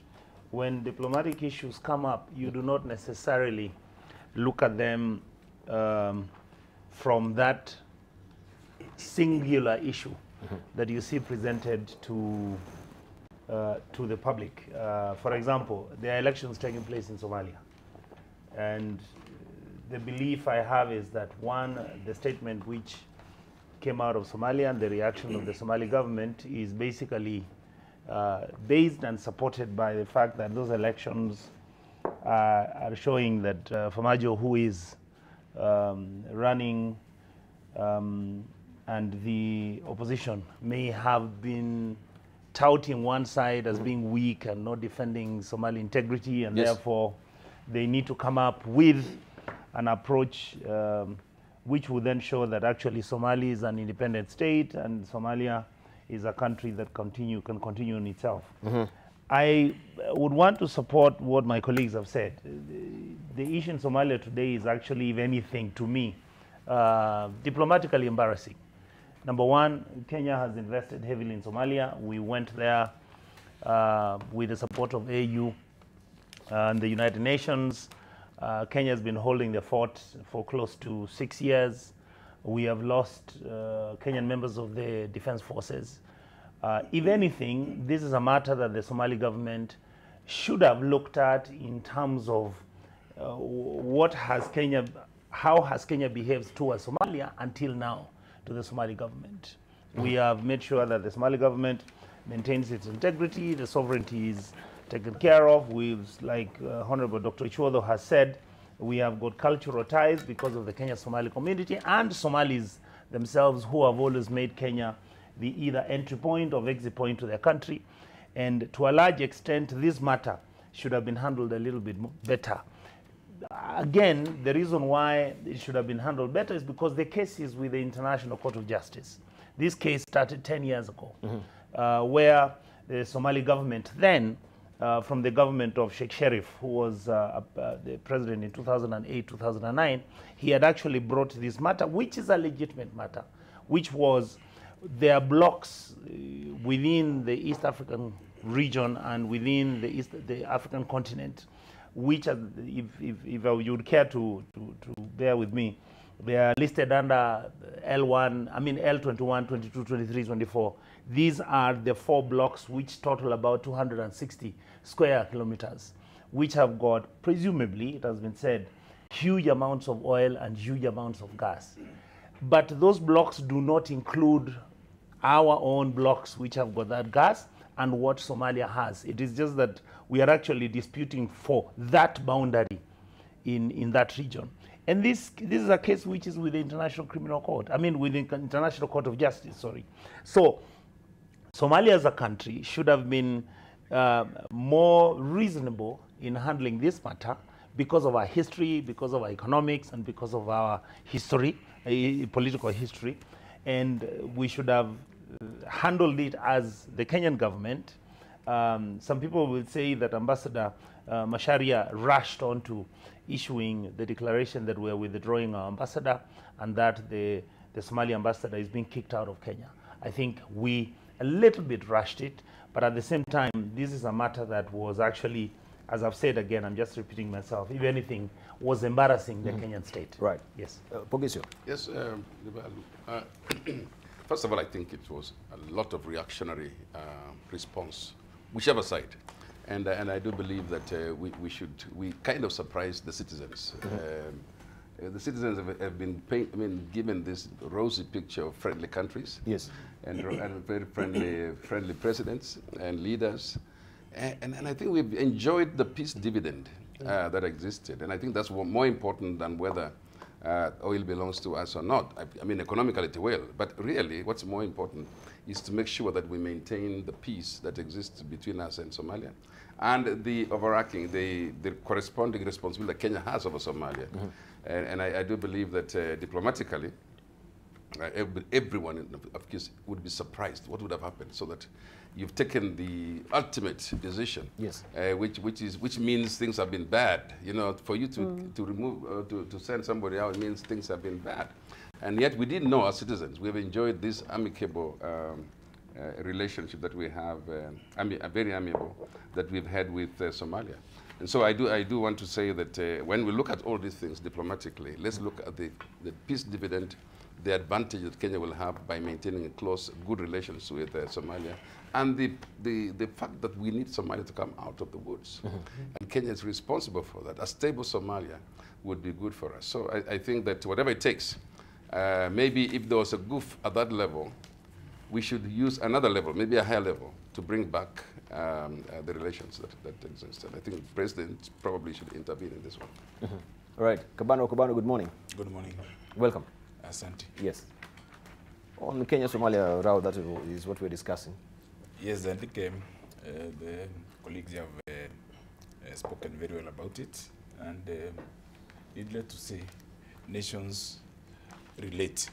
When diplomatic issues come up, you do not necessarily look at them from that singular issue that you see presented to the public. For example, there are elections taking place in Somalia. And the belief I have is that, one, the statement which came out of Somalia and the reaction of the Somali government is basically based and supported by the fact that those elections are showing that Farmajo, who is running, and the opposition may have been touting one side as being weak and not defending Somali integrity, and therefore they need to come up with an approach which would then show that actually Somalia is an independent state and Somalia is a country that can continue in itself. I would want to support what my colleagues have said. The issue in Somalia today is actually, if anything, to me, diplomatically embarrassing. Number one, Kenya has invested heavily in Somalia. We went there with the support of AU and the United Nations. Kenya has been holding the fort for close to 6 years. We have lost Kenyan members of the defense forces. If anything, this is a matter that the Somali government should have looked at in terms of how has Kenya behaved towards Somalia until now to the Somali government. We have made sure that the Somali government maintains its integrity, the sovereignty is taken care of. Like Honorable Dr. Ichwodo has said, we have got cultural ties because of the Kenya-Somali community and Somalis themselves, who have always made Kenya the either entry point or exit point to their country. And to a large extent, this matter should have been handled a little bit better. Again, the reason why it should have been handled better is because the case is with the International Court of Justice. This case started 10 years ago, where the Somali government then, from the government of Sheikh Sharif, who was the president in 2008, 2009, he had actually brought this matter, which is a legitimate matter, which was there are blocks within the East African region and within the African continent, which, if you would care to bear with me, they are listed under L21, 22, 23, 24. These are the 4 blocks which total about 260 square kilometers, which have got, presumably, it has been said, huge amounts of oil and huge amounts of gas. But those blocks do not include our own blocks which have got that gas and what Somalia has. It is just that we are actually disputing for that boundary in that region. And this is a case which is with the International Criminal Court. With the International Court of Justice, sorry. So Somalia as a country should have been more reasonable in handling this matter because of our history, because of our economics, and because of our history, political history. And we should have handled it as the Kenyan government. Some people will say that Ambassador Macharia rushed on to issuing the declaration that we are withdrawing our ambassador and that the Somali ambassador is being kicked out of Kenya. I think we a little bit rushed it, but at the same time, this is a matter that was actually, as I've said again, I'm just repeating myself, if anything, was embarrassing the Kenyan state. Right. Yes. Pogisio. Yes, first of all, I think it was a lot of reactionary response, whichever side. And I do believe that we kind of surprised the citizens. The citizens have been given this rosy picture of friendly countries. Yes. And very friendly presidents and leaders. And I think we've enjoyed the peace dividend that existed. And I think that's more important than whether oil belongs to us or not. Economically it will. But really, what's more important is to make sure that we maintain the peace that exists between us and Somalia. And the overarching, the corresponding responsibility that Kenya has over Somalia. And I do believe that diplomatically, everyone, of course, would be surprised what would have happened, so that you've taken the ultimate decision, yes, which means things have been bad. For you to remove to send somebody out means things have been bad, and yet we didn't know as citizens. We have enjoyed this amicable relationship that we have, very amiable, that we've had with Somalia. And so I do want to say that when we look at all these things diplomatically, let's look at the peace dividend, the advantage that Kenya will have by maintaining a close, good relations with Somalia, and the fact that we need Somalia to come out of the woods. And Kenya is responsible for that. A stable Somalia would be good for us. So I think that whatever it takes, maybe if there was a goof at that level, we should use another level, maybe a higher level, to bring back the relations that exist. And I think the president probably should intervene in this one. All right. Kabano, good morning. Good morning. Welcome. Asante. Yes. On Kenya-Somalia route, that is what we're discussing. Yes, I think the colleagues have spoken very well about it. And needless to say, nations relate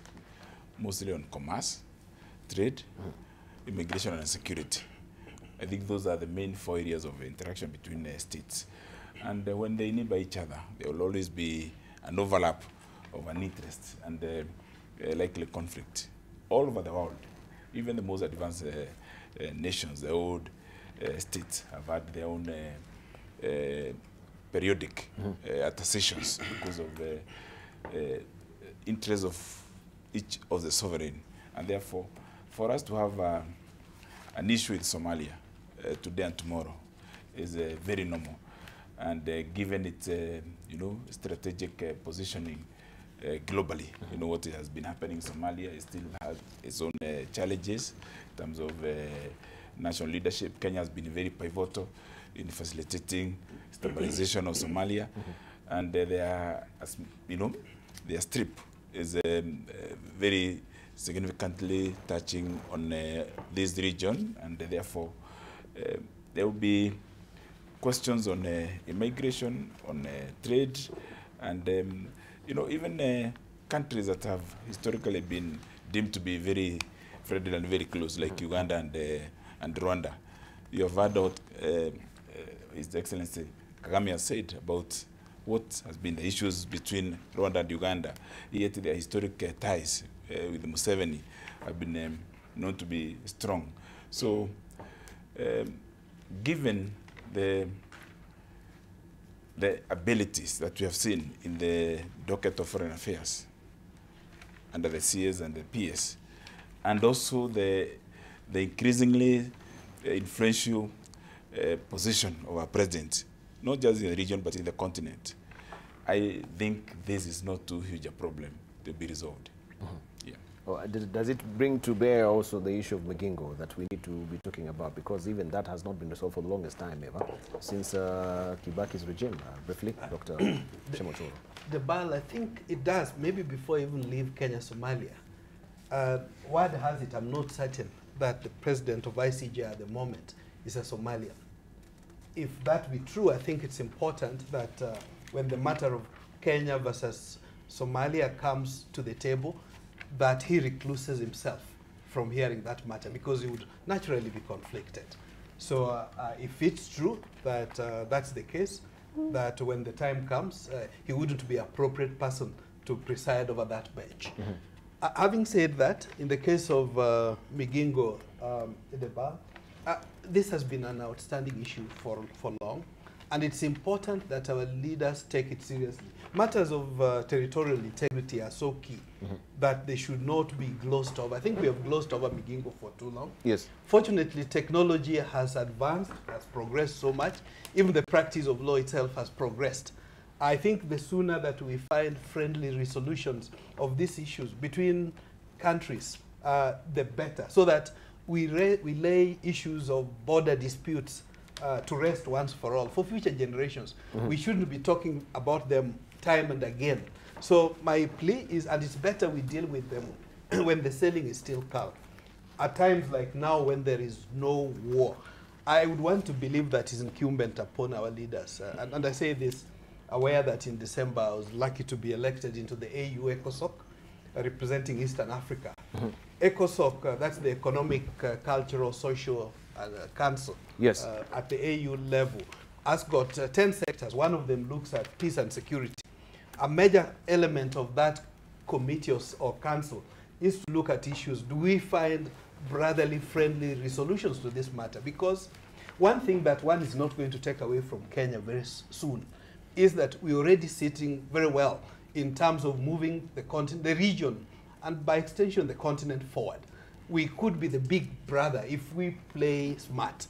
mostly on commerce, trade, immigration, and security. I think those are the main 4 areas of interaction between states. And when they need by each other, there will always be an overlap of an interest and likely conflict all over the world. Even the most advanced nations, the old states, have had their own periodic attestations because of the interests of each of the sovereign. And therefore, for us to have an issue with Somalia today and tomorrow is very normal. And given its strategic positioning globally, what has been happening in Somalia, it still has its own challenges in terms of national leadership. Kenya has been very pivotal in facilitating stabilization of Somalia, and their strip is very significantly touching on this region, and therefore there will be questions on immigration, on trade, and you know, even countries that have historically been deemed to be very friendly and very close, like Uganda and Rwanda. You have heard what His Excellency Kagame has said about what has been the issues between Rwanda and Uganda. Yet their historic ties with Museveni have been known to be strong. So, given the abilities that we have seen in the docket of foreign affairs under the CS and the PS, and also the increasingly influential position of our president, not just in the region but in the continent, I think this is not too huge a problem to be resolved. Yeah. Oh, does it bring to bear also the issue of Migingo that we need to be talking about? Because even that has not been resolved for the longest time ever, since Kibaki's regime. Briefly, Dr. Shemotoro. Debarl, I think it does, maybe before I even leave Kenya-Somalia. Word has it, I'm not certain, that the president of ICJ at the moment is a Somalian. If that be true, I think it's important that when the matter of Kenya versus Somalia comes to the table, that he recluses himself from hearing that matter, because he would naturally be conflicted. So if it's true that that's the case, that when the time comes, he wouldn't be an appropriate person to preside over that bench. Having said that, in the case of Migingo, Debarl, this has been an outstanding issue for long, and it's important that our leaders take it seriously. Matters of territorial integrity are so key that they should not be glossed over. I think we have glossed over Migingo for too long. Yes. Fortunately, technology has advanced, has progressed so much. Even the practice of law itself has progressed. I think the sooner that we find friendly resolutions of these issues between countries, the better, so that we lay issues of border disputes to rest once for all. For future generations, we shouldn't be talking about them time and again. So my plea is, and it's better we deal with them when the sailing is still calm. At times like now, when there is no war, I would want to believe that is incumbent upon our leaders. And I say this aware that in December I was lucky to be elected into the AU ECOSOC, representing Eastern Africa. ECOSOC, that's the Economic, Cultural, Social Council. Yes. At the AU level, has got 10 sectors. One of them looks at peace and security. A major element of that committee or council is to look at issues. Do we find brotherly, friendly resolutions to this matter? Because one thing that one is not going to take away from Kenya very soon is that we're already sitting very well in terms of moving the continent, the region, and by extension, the continent forward. We could be the big brother if we play smart.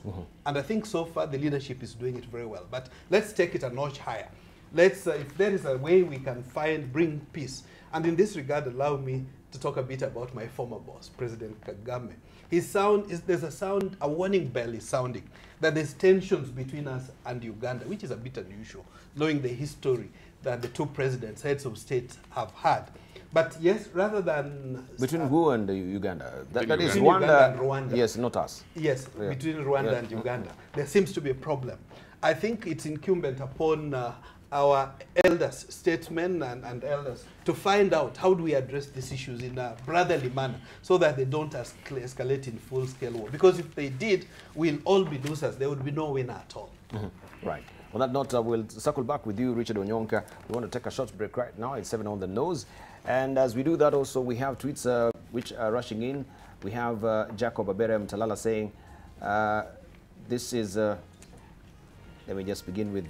And I think so far the leadership is doing it very well. But let's take it a notch higher. Let's, if there is a way we can bring peace. And in this regard, allow me to talk a bit about my former boss, President Kagame. There's a warning bell is sounding that there's tensions between us and Uganda, which is a bit unusual, knowing the history that the two presidents, heads of state, have had. But yes, rather than... Between who and Uganda? That is Uganda and Rwanda. Yes, not us. Yes, yeah. Between Rwanda and Uganda. There seems to be a problem. I think it's incumbent upon our elders, statesmen and elders, to find out how do we address these issues in a brotherly manner so that they don't escalate in full-scale war. Because if they did, we'll all be losers. There would be no winner at all. Right. On that note, we'll circle back with you, Richard Onyonka. We want to take a short break right now. It's 7 on the nose. And as we do that also, we have tweets which are rushing in. We have Jacob Abere Mtalala saying, this is, let me just begin with,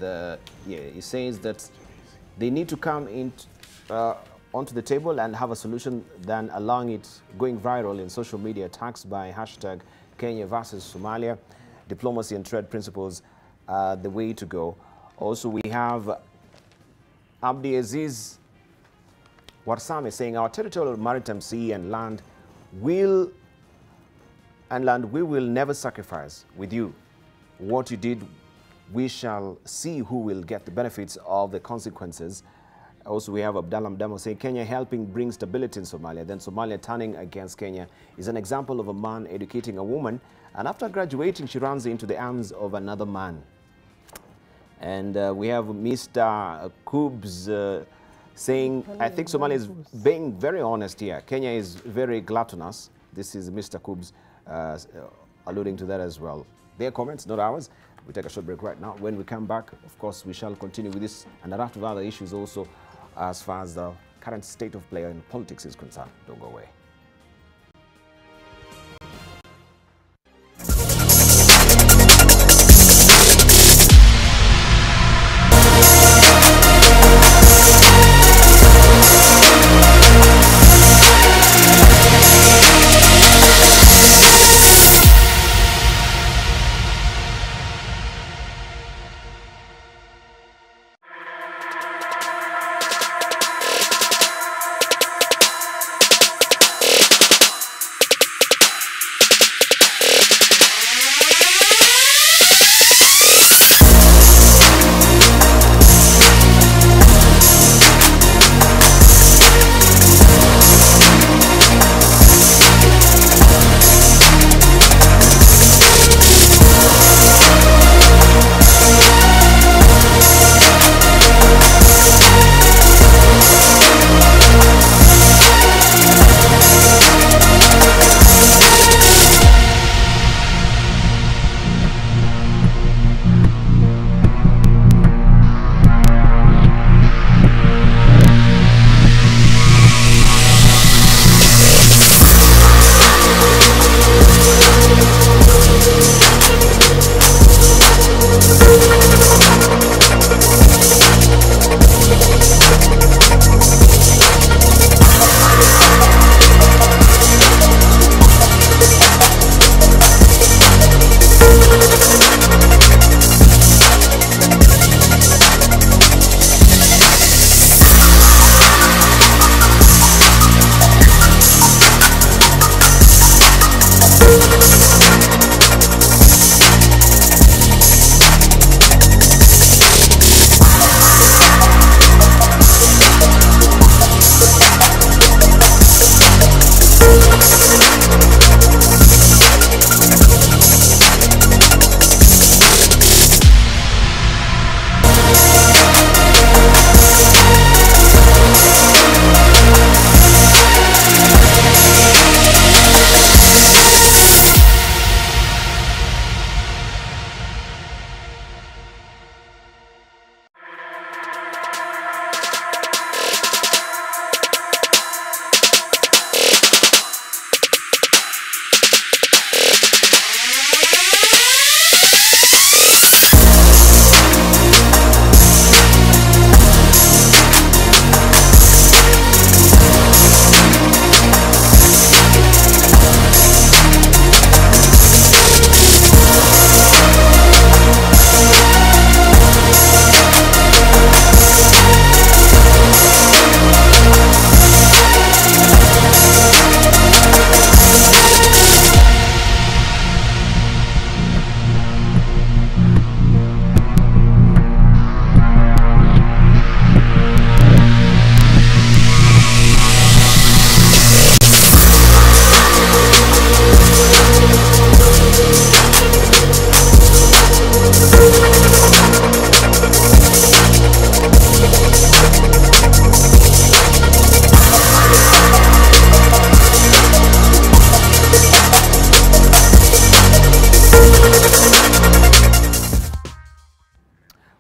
he says that they need to come in onto the table and have a solution than allowing it going viral in social media attacks by hashtag Kenya versus Somalia. Diplomacy and trade principles are the way to go. Also, we have Abdi Aziz Warsame saying our territorial maritime sea and land we will never sacrifice with you. What you did, we shall see who will get the benefits of the consequences. Also, we have Abdallah Mdamo saying Kenya helping bring stability in Somalia. Then Somalia turning against Kenya is an example of a man educating a woman. And after graduating, she runs into the arms of another man. And we have Mr. Kubs saying, I think Somalia is being very honest here. Kenya is very gluttonous. This is Mr. Kubs alluding to that as well. Their comments, not ours. We take a short break right now. When we come back, of course, we shall continue with this and a raft of other issues also as far as the current state of play in politics is concerned. Don't go away.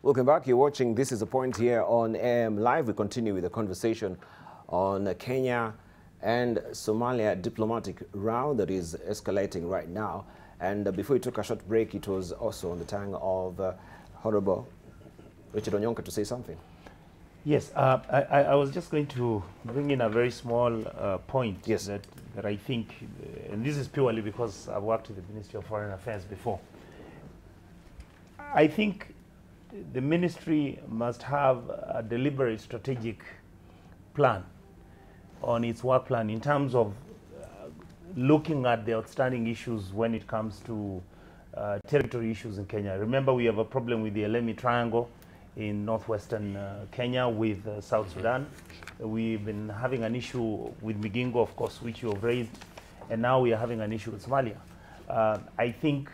Welcome back. You're watching This Is The Point here on AM Live. We continue with the conversation on Kenya and Somalia diplomatic row that is escalating right now. And before we took a short break, it was also on the tongue of Honorable Richard Onyonka to say something. Yes, I was just going to bring in a very small point that I think, and this is purely because I've worked with the Ministry of Foreign Affairs before. I think the ministry must have a deliberate strategic plan on its work plan in terms of looking at the outstanding issues when it comes to territory issues in Kenya. Remember, we have a problem with the Elemi Triangle. in northwestern Kenya with South Sudan. We've been having an issue with Migingo, of course, which you have raised, and now we are having an issue with Somalia. I think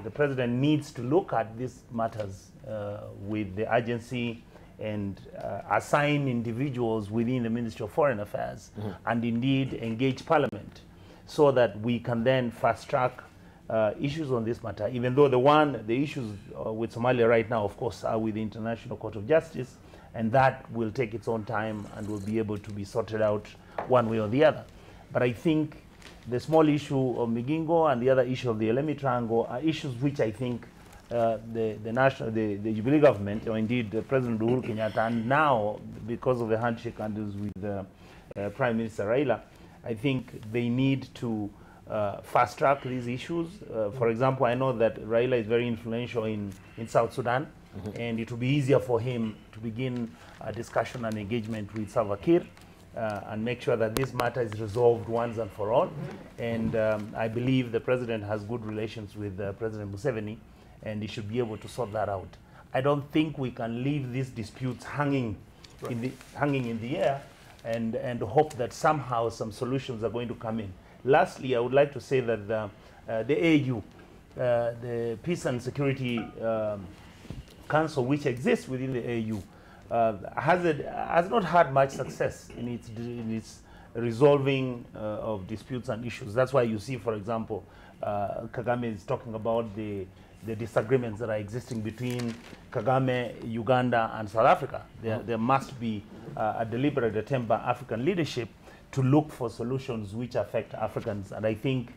the president needs to look at these matters with the urgency and assign individuals within the Ministry of Foreign Affairs and indeed engage Parliament so that we can then fast track issues on this matter, even though the issues with Somalia right now, of course, are with the International Court of Justice, and that will take its own time and will be able to be sorted out one way or the other. But I think the small issue of Migingo and the other issue of the Elemi Triangle are issues which I think the Jubilee government, or indeed President Uhuru Kenyatta, and now because of the handshake handles with Prime Minister Raila, I think they need to fast track these issues. For example, I know that Raila is very influential in South Sudan, and it will be easier for him to begin a discussion and engagement with Salva Kiir and make sure that this matter is resolved once and for all. And I believe the president has good relations with President Museveni, and he should be able to sort that out. I don't think we can leave these disputes hanging in the air and hope that somehow some solutions are going to come in. Lastly, I would like to say that the AU, the Peace and Security Council, which exists within the AU, has not had much success in its resolving of disputes and issues. That's why you see, for example, Kagame is talking about the disagreements that are existing between Kagame, Uganda, and South Africa. There must be a deliberate attempt by African leadership to look for solutions which affect Africans. And I think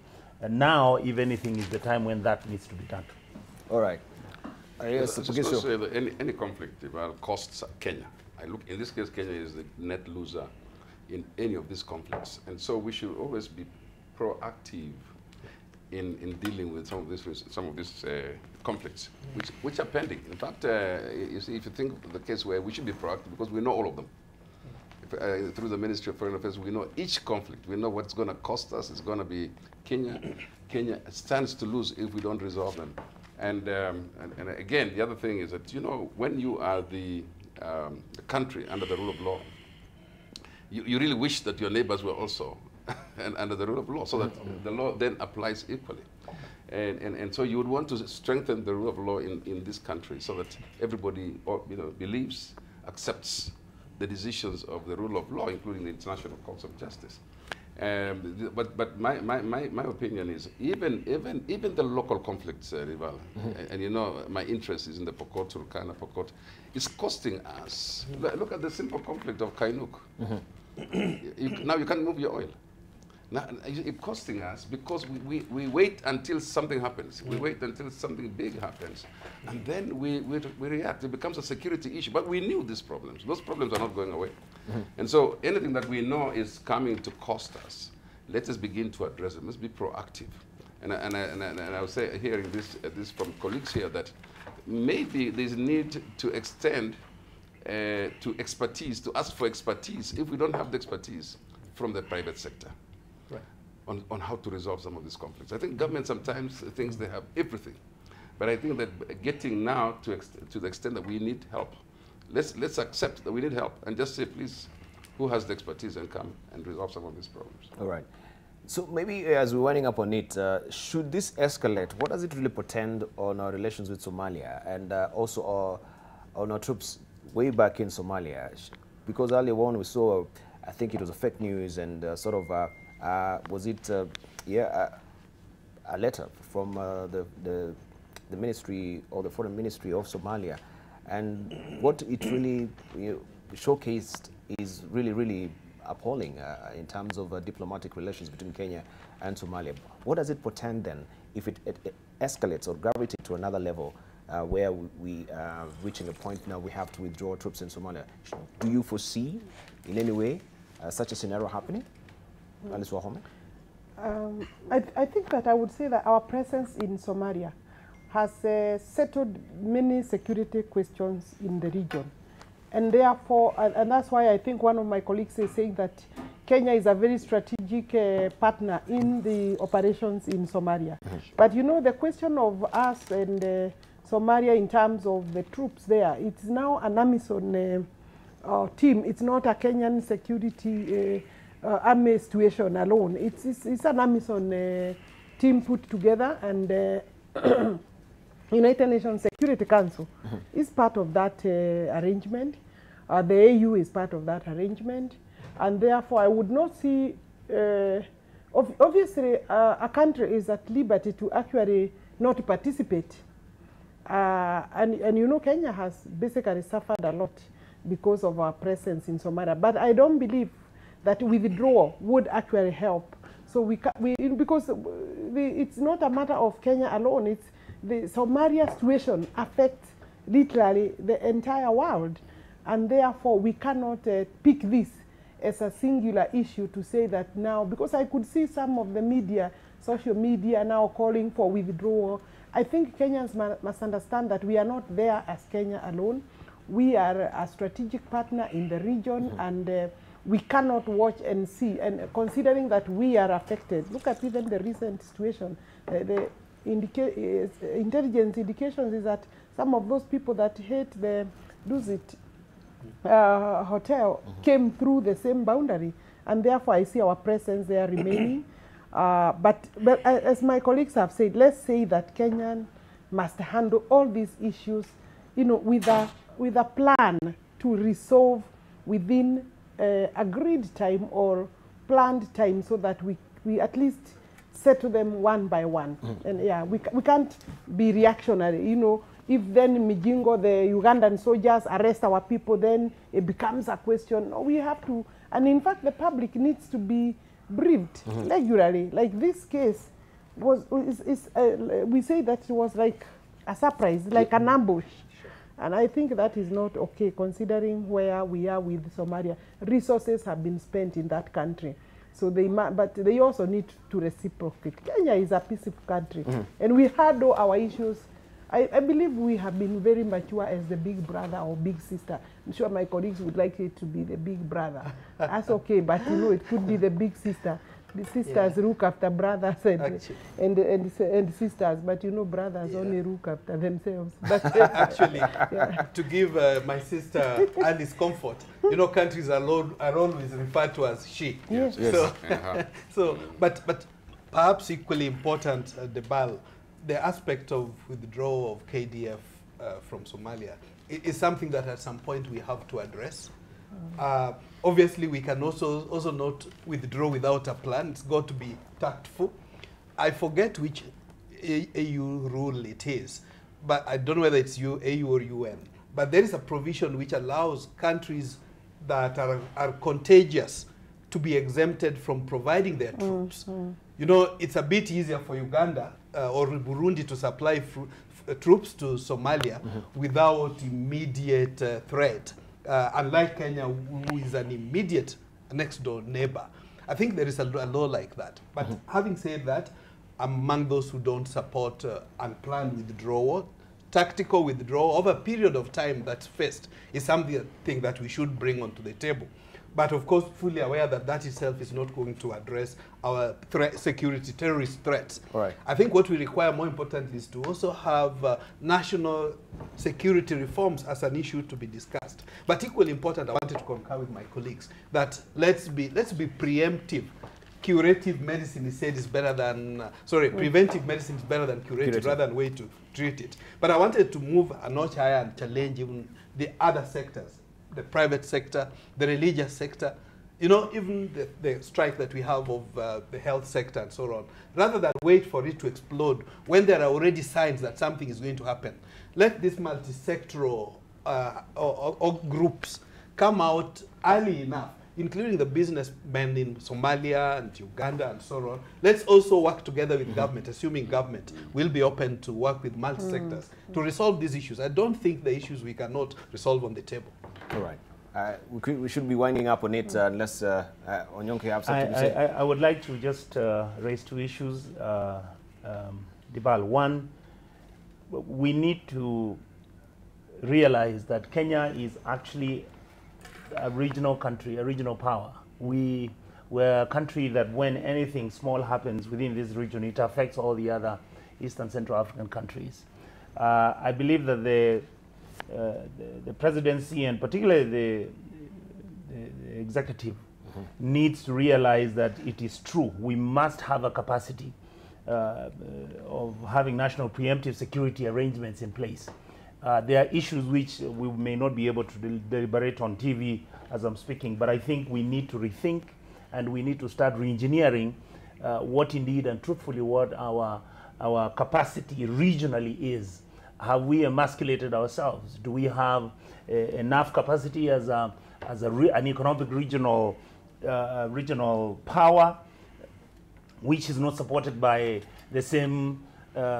now, if anything, is the time when that needs to be done. All right. Yes, say that any conflict costs Kenya. In this case, Kenya is the net loser in any of these conflicts. And so we should always be proactive in dealing with some of these conflicts, which are pending. In fact, you see, if you think of the case where we should be proactive, because we know all of them. Through the Ministry of Foreign Affairs, we know each conflict. We know what's going to cost us. It's going to be Kenya. Kenya stands to lose if we don't resolve them. And again, the other thing is that, you know, when you are the country under the rule of law, you really wish that your neighbors were also under the rule of law, so that the law then applies equally. And so you would want to strengthen the rule of law in this country so that everybody believes, accepts the decisions of the rule of law, including the International Courts of Justice. But my opinion is even the local conflicts, Debarl, and you know my interest is in the Pokot, Turkana, Pokot, it's costing us. Look at the simple conflict of Kainuk. Now you can't move your oil. Now, it's costing us because we wait until something happens. We wait until something big happens. And then we react. It becomes a security issue. But we knew these problems. Those problems are not going away. And so anything that we know is coming to cost us, let us begin to address it. Let's be proactive. And I would say, hearing this from colleagues here, that maybe there's need to extend to expertise, to ask for expertise, if we don't have the expertise from the private sector. On how to resolve some of these conflicts. I think government sometimes thinks they have everything, but I think that getting now to the extent that we need help, let's accept that we need help and just say, please, who has the expertise, and come and resolve some of these problems. All right. So maybe as we're winding up on it, should this escalate, what does it really portend on our relations with Somalia and also on our troops way back in Somalia? Because earlier on we saw, I think it was a fake news and sort of was it a letter from the ministry or the foreign ministry of Somalia, and what it really showcased is really appalling in terms of diplomatic relations between Kenya and Somalia. What does it portend then if it escalates or gravitates to another level where we are reaching a point now we have to withdraw troops in Somalia? Do you foresee in any way such a scenario happening? Alice Wahome? I think that I would say that our presence in Somalia has settled many security questions in the region. And therefore, and that's why I think one of my colleagues is saying that Kenya is a very strategic partner in the operations in Somalia. But you know, the question of us and Somalia in terms of the troops there. It's now an AMISOM team. It's not a Kenyan security army situation alone. It's an AMISOM team put together, and United Nations Security Council is part of that arrangement. The AU is part of that arrangement, and therefore I would not see, obviously a country is at liberty to actually not participate. And you know, Kenya has basically suffered a lot because of our presence in Somalia. But I don't believe that withdrawal would actually help. So because it's not a matter of Kenya alone. It's the Somalia situation affects literally the entire world, and therefore we cannot pick this as a singular issue to say that now, because I could see some of the media, social media now calling for withdrawal. I think Kenyans must understand that we are not there as Kenya alone. We are a strategic partner in the region, and we cannot watch and see. And considering that we are affected, look at even the recent situation. The intelligence indications is that some of those people that hate the Dusit hotel came through the same boundary, and therefore I see our presence there remaining. But as my colleagues have said, let's say that Kenyan must handle all these issues, you know, with a plan to resolve within agreed time or planned time, so that we at least settle them one by one. And yeah, we can't be reactionary, you know. If then Mijingo, the Ugandan soldiers arrest our people, then it becomes a question. No, we have to, and in fact the public needs to be briefed regularly. Like this case we say that it was like a surprise, like an ambush. And I think that is not okay, considering where we are with Somalia. Resources have been spent in that country. So but they also need to reciprocate. Kenya is a peaceful country, and we had all our issues. I believe we have been very mature as the big brother or big sister. I'm sure my colleagues would like it to be the big brother. That's okay, but you know, it could be the big sister. The sisters look after brothers and sisters, but you know, brothers only look after themselves. But actually, to give my sister Alice comfort, you know, countries are always referred to as she. Yes. So, but perhaps equally important, Debarl, the aspect of withdrawal of KDF from Somalia is something that at some point we have to address. Obviously, we can also not withdraw without a plan. It's got to be tactful. I forget which AU rule it is, but I don't know whether it's AU or UN. But there is a provision which allows countries that are contagious to be exempted from providing their troops. You know, it's a bit easier for Uganda or Burundi to supply troops to Somalia without immediate threat. Unlike Kenya, who is an immediate next-door neighbor. I think there is a law like that. But having said that, among those who don't support unplanned withdrawal, tactical withdrawal over a period of time that's faced is something that we should bring onto the table. But of course, fully aware that that itself is not going to address our security, terrorist threats. Right. I think what we require more importantly is to also have national security reforms as an issue to be discussed. But equally important, I wanted to concur with my colleagues that let's be preemptive. Curative medicine is said is better than, preventive medicine is better than curative, rather than way to treat it. But I wanted to move a notch higher and challenge even the other sectors. The private sector, the religious sector, you know, even the strike that we have of the health sector and so on, rather than wait for it to explode when there are already signs that something is going to happen. Let these multi-sectoral or groups come out early enough, including the businessmen in Somalia and Uganda and so on. Let's also work together with government, assuming government will be open to work with multi-sectors to resolve these issues. I don't think the issues we cannot resolve on the table. All right. We should be winding up on it unless Onyonke have something to say. I would like to just raise two issues, Debarl. One, we need to realize that Kenya is actually a regional country, a regional power. We're a country that when anything small happens within this region, it affects all the other East and Central African countries. I believe that the presidency and particularly the executive needs to realize that it is true. We must have a capacity of having national preemptive security arrangements in place. There are issues which we may not be able to deliberate on TV as I'm speaking, but I think we need to rethink and we need to start re-engineering what indeed and truthfully what our capacity regionally is. Have we emasculated ourselves? Do we have enough capacity as an economic regional power, which is not supported by the same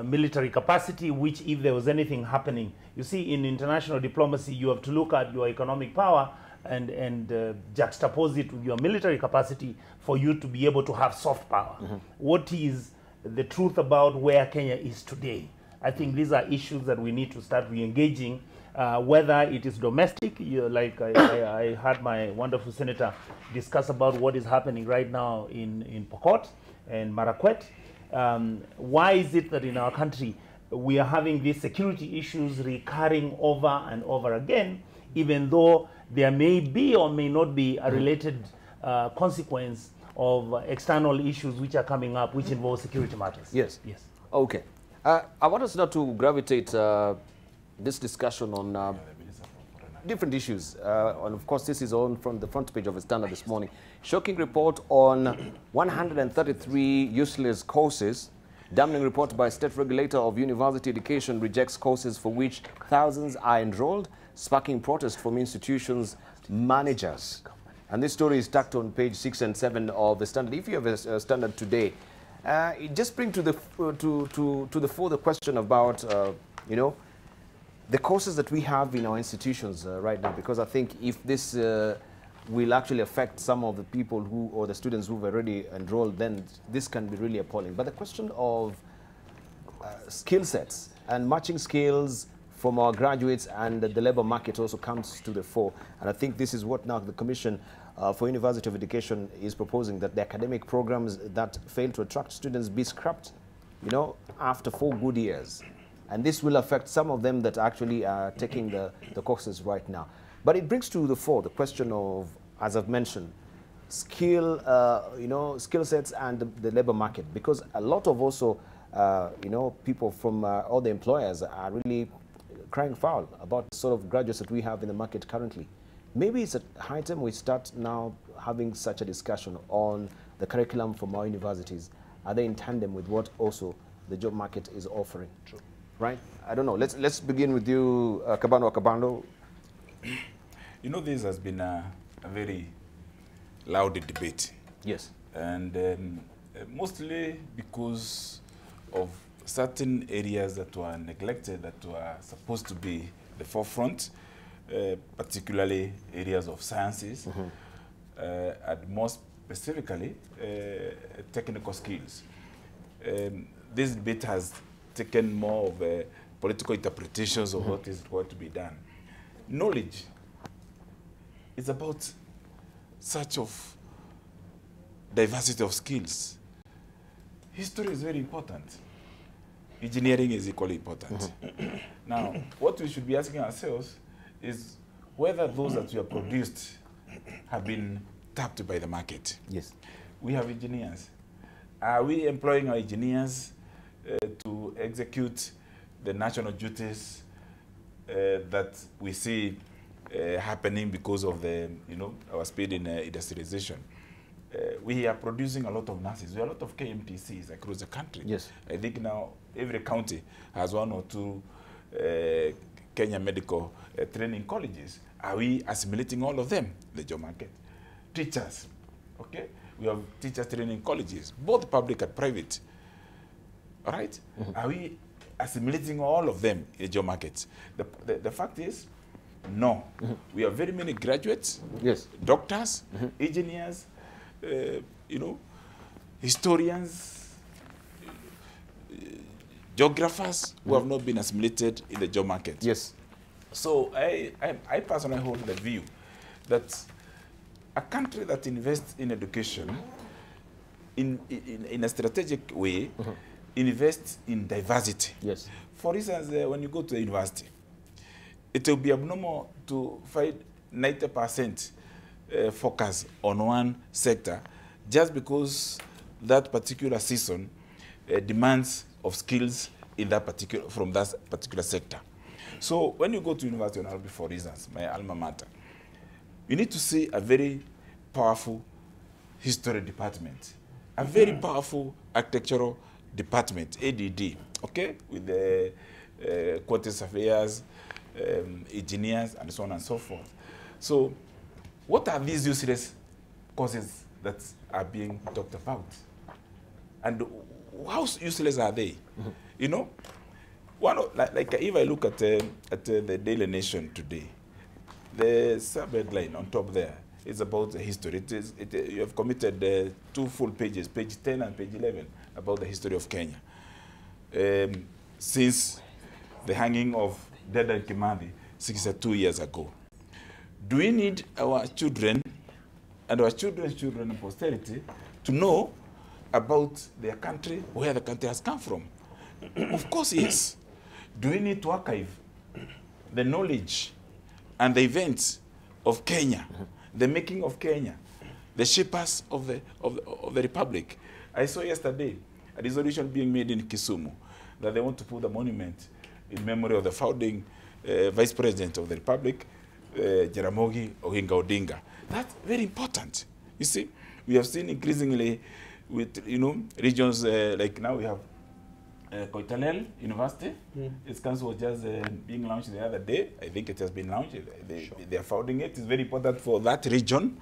military capacity, which if there was anything happening, you see, in international diplomacy, you have to look at your economic power and juxtapose it with your military capacity for you to be able to have soft power. What is the truth about where Kenya is today? I think these are issues that we need to start re-engaging, whether it is domestic, like I heard my wonderful senator discuss about what is happening right now in Pokot and Marakwet. Why is it that in our country we are having these security issues recurring over and over again, even though there may be or may not be a related consequence of external issues which are coming up which involve security matters? Yes. Yes. Okay. I want us now to gravitate this discussion on different issues. And of course, this is on from the front page of the Standard this morning. Shocking report on 133 useless courses. Damning report by State Regulator of University Education rejects courses for which thousands are enrolled, sparking protest from institutions' managers. And this story is tucked on page 6 and 7 of the Standard. If you have a Standard today, it just brings to the fore the question about, you know, the courses that we have in our institutions right now, because I think if this will actually affect some of the people who, or the students who've already enrolled, then this can be really appalling. But the question of skill sets and matching skills from our graduates and the labor market also comes to the fore. And I think this is what now the Commission for University of Education is proposing, that the academic programs that fail to attract students be scrapped, you know, after 4 good years. And this will affect some of them that actually are taking the courses right now. But it brings to the fore the question of, as I've mentioned, skill, you know, skill sets and the labor market, because a lot of also, you know, people from all the employers are really crying foul about the sort of graduates that we have in the market currently. Maybe it's a high time we start now having such a discussion on the curriculum from our universities. Are they in tandem with what also the job market is offering? True. Right? I don't know. Let's begin with you, Kabando. You know, this has been a very loud debate. Yes. And mostly because of certain areas that were neglected, that were supposed to be the forefront, particularly areas of sciences, and more specifically, technical skills. This debate has taken more of political interpretations of what is going to be done. Knowledge is about such of diversity of skills. History is very important. Engineering is equally important. Now, what we should be asking ourselves is whether those that we have produced have been tapped by the market. Yes. We have engineers. Are we employing our engineers to execute the national duties that we see happening because of the, you know, our speed in industrialization? We are producing a lot of nurses. We have a lot of KMTCs across the country. Yes. I think now every county has 1 or 2 Kenya medical training colleges. Are we assimilating all of them in the job market? Teachers, okay? We have teachers training colleges, both public and private. All right? Are we assimilating all of them in the job market? The fact is, no. We have very many graduates, yes, doctors, engineers, you know, historians, geographers who have not been assimilated in the job market. Yes. So I personally hold the view that a country that invests in education in a strategic way invest in diversity. Yes. For instance, when you go to a university, it will be abnormal to find 90% focus on one sector just because that particular season demands of skills in that from that particular sector. So when you go to University of Nairobi, for instance, my alma mater, you need to see a very powerful history department, a very powerful architectural department, ADD, okay, with the quantity surveyors, engineers, and so on and so forth. So what are these useless courses that are being talked about? And how useless are they? Mm-hmm. You know, like if I look at the Daily Nation today, the sub-headline on top there is about the history. You have committed 2 full pages, page 10 and page 11, about the history of Kenya. Since the hanging of Debarl Inea 62 years ago. Do we need our children and our children's children and posterity to know about their country, where the country has come from? Of course, yes. Do we need to archive the knowledge and the events of Kenya, the making of Kenya, the shapers of the Republic? I saw yesterday a resolution being made in Kisumu that they want to put a monument in memory of the founding Vice President of the Republic, Jaramogi Oginga Odinga. That's very important. You see, we have seen increasingly with, regions like now we have Koitalel University. Its council was just being launched the other day. I think it has been launched. They are founding it. It's very important for that region.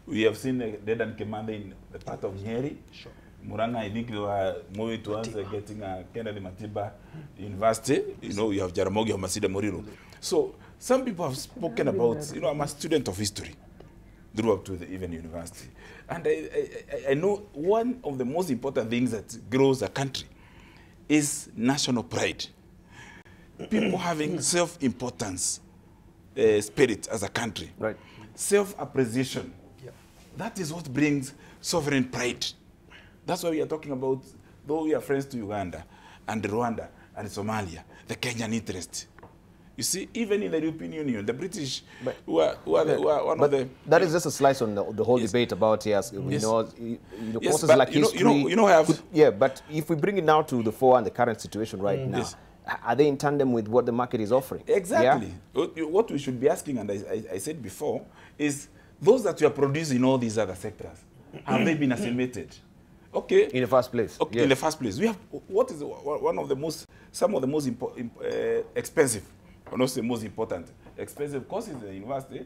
We have seen Dedan Kemande in the part of Nyeri. Sure. Muranga, I think they were moving towards getting a Kennedy Matiba University. You have Jaramogi Masida Muriru. So some people have spoken about, I'm a student of history, grew up to the even university. And I know one of the most important things that grows a country is national pride. People having self-importance spirit as a country. Right. Self-appreciation. Yep. That is what brings sovereign pride. That's why we are talking about, though we are friends to Uganda and Rwanda and Somalia, the Kenyan interest. You see, even in the European Union, the British who are one of the... That is just a slice on the whole debate about, courses like history. But if we bring it now to the fore and the current situation right now, are they in tandem with what the market is offering? Exactly. Yeah? What we should be asking, and I said before, is those that you are producing in all these other sectors, have they been assimilated? Okay. In the first place. Okay. Yes. In the first place. We have what is some of the most expensive, or not the most important, expensive courses in the university.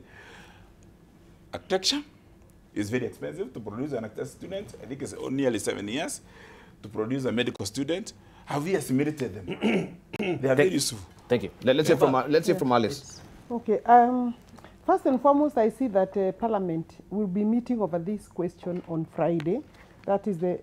Architecture is very expensive to produce an architecture student. I think it's nearly 7 years to produce a medical student. Have we assimilated them? They are very useful. Thank you. Let's hear from Alice. Okay. First and foremost, I see that Parliament will be meeting over this question on Friday. That is the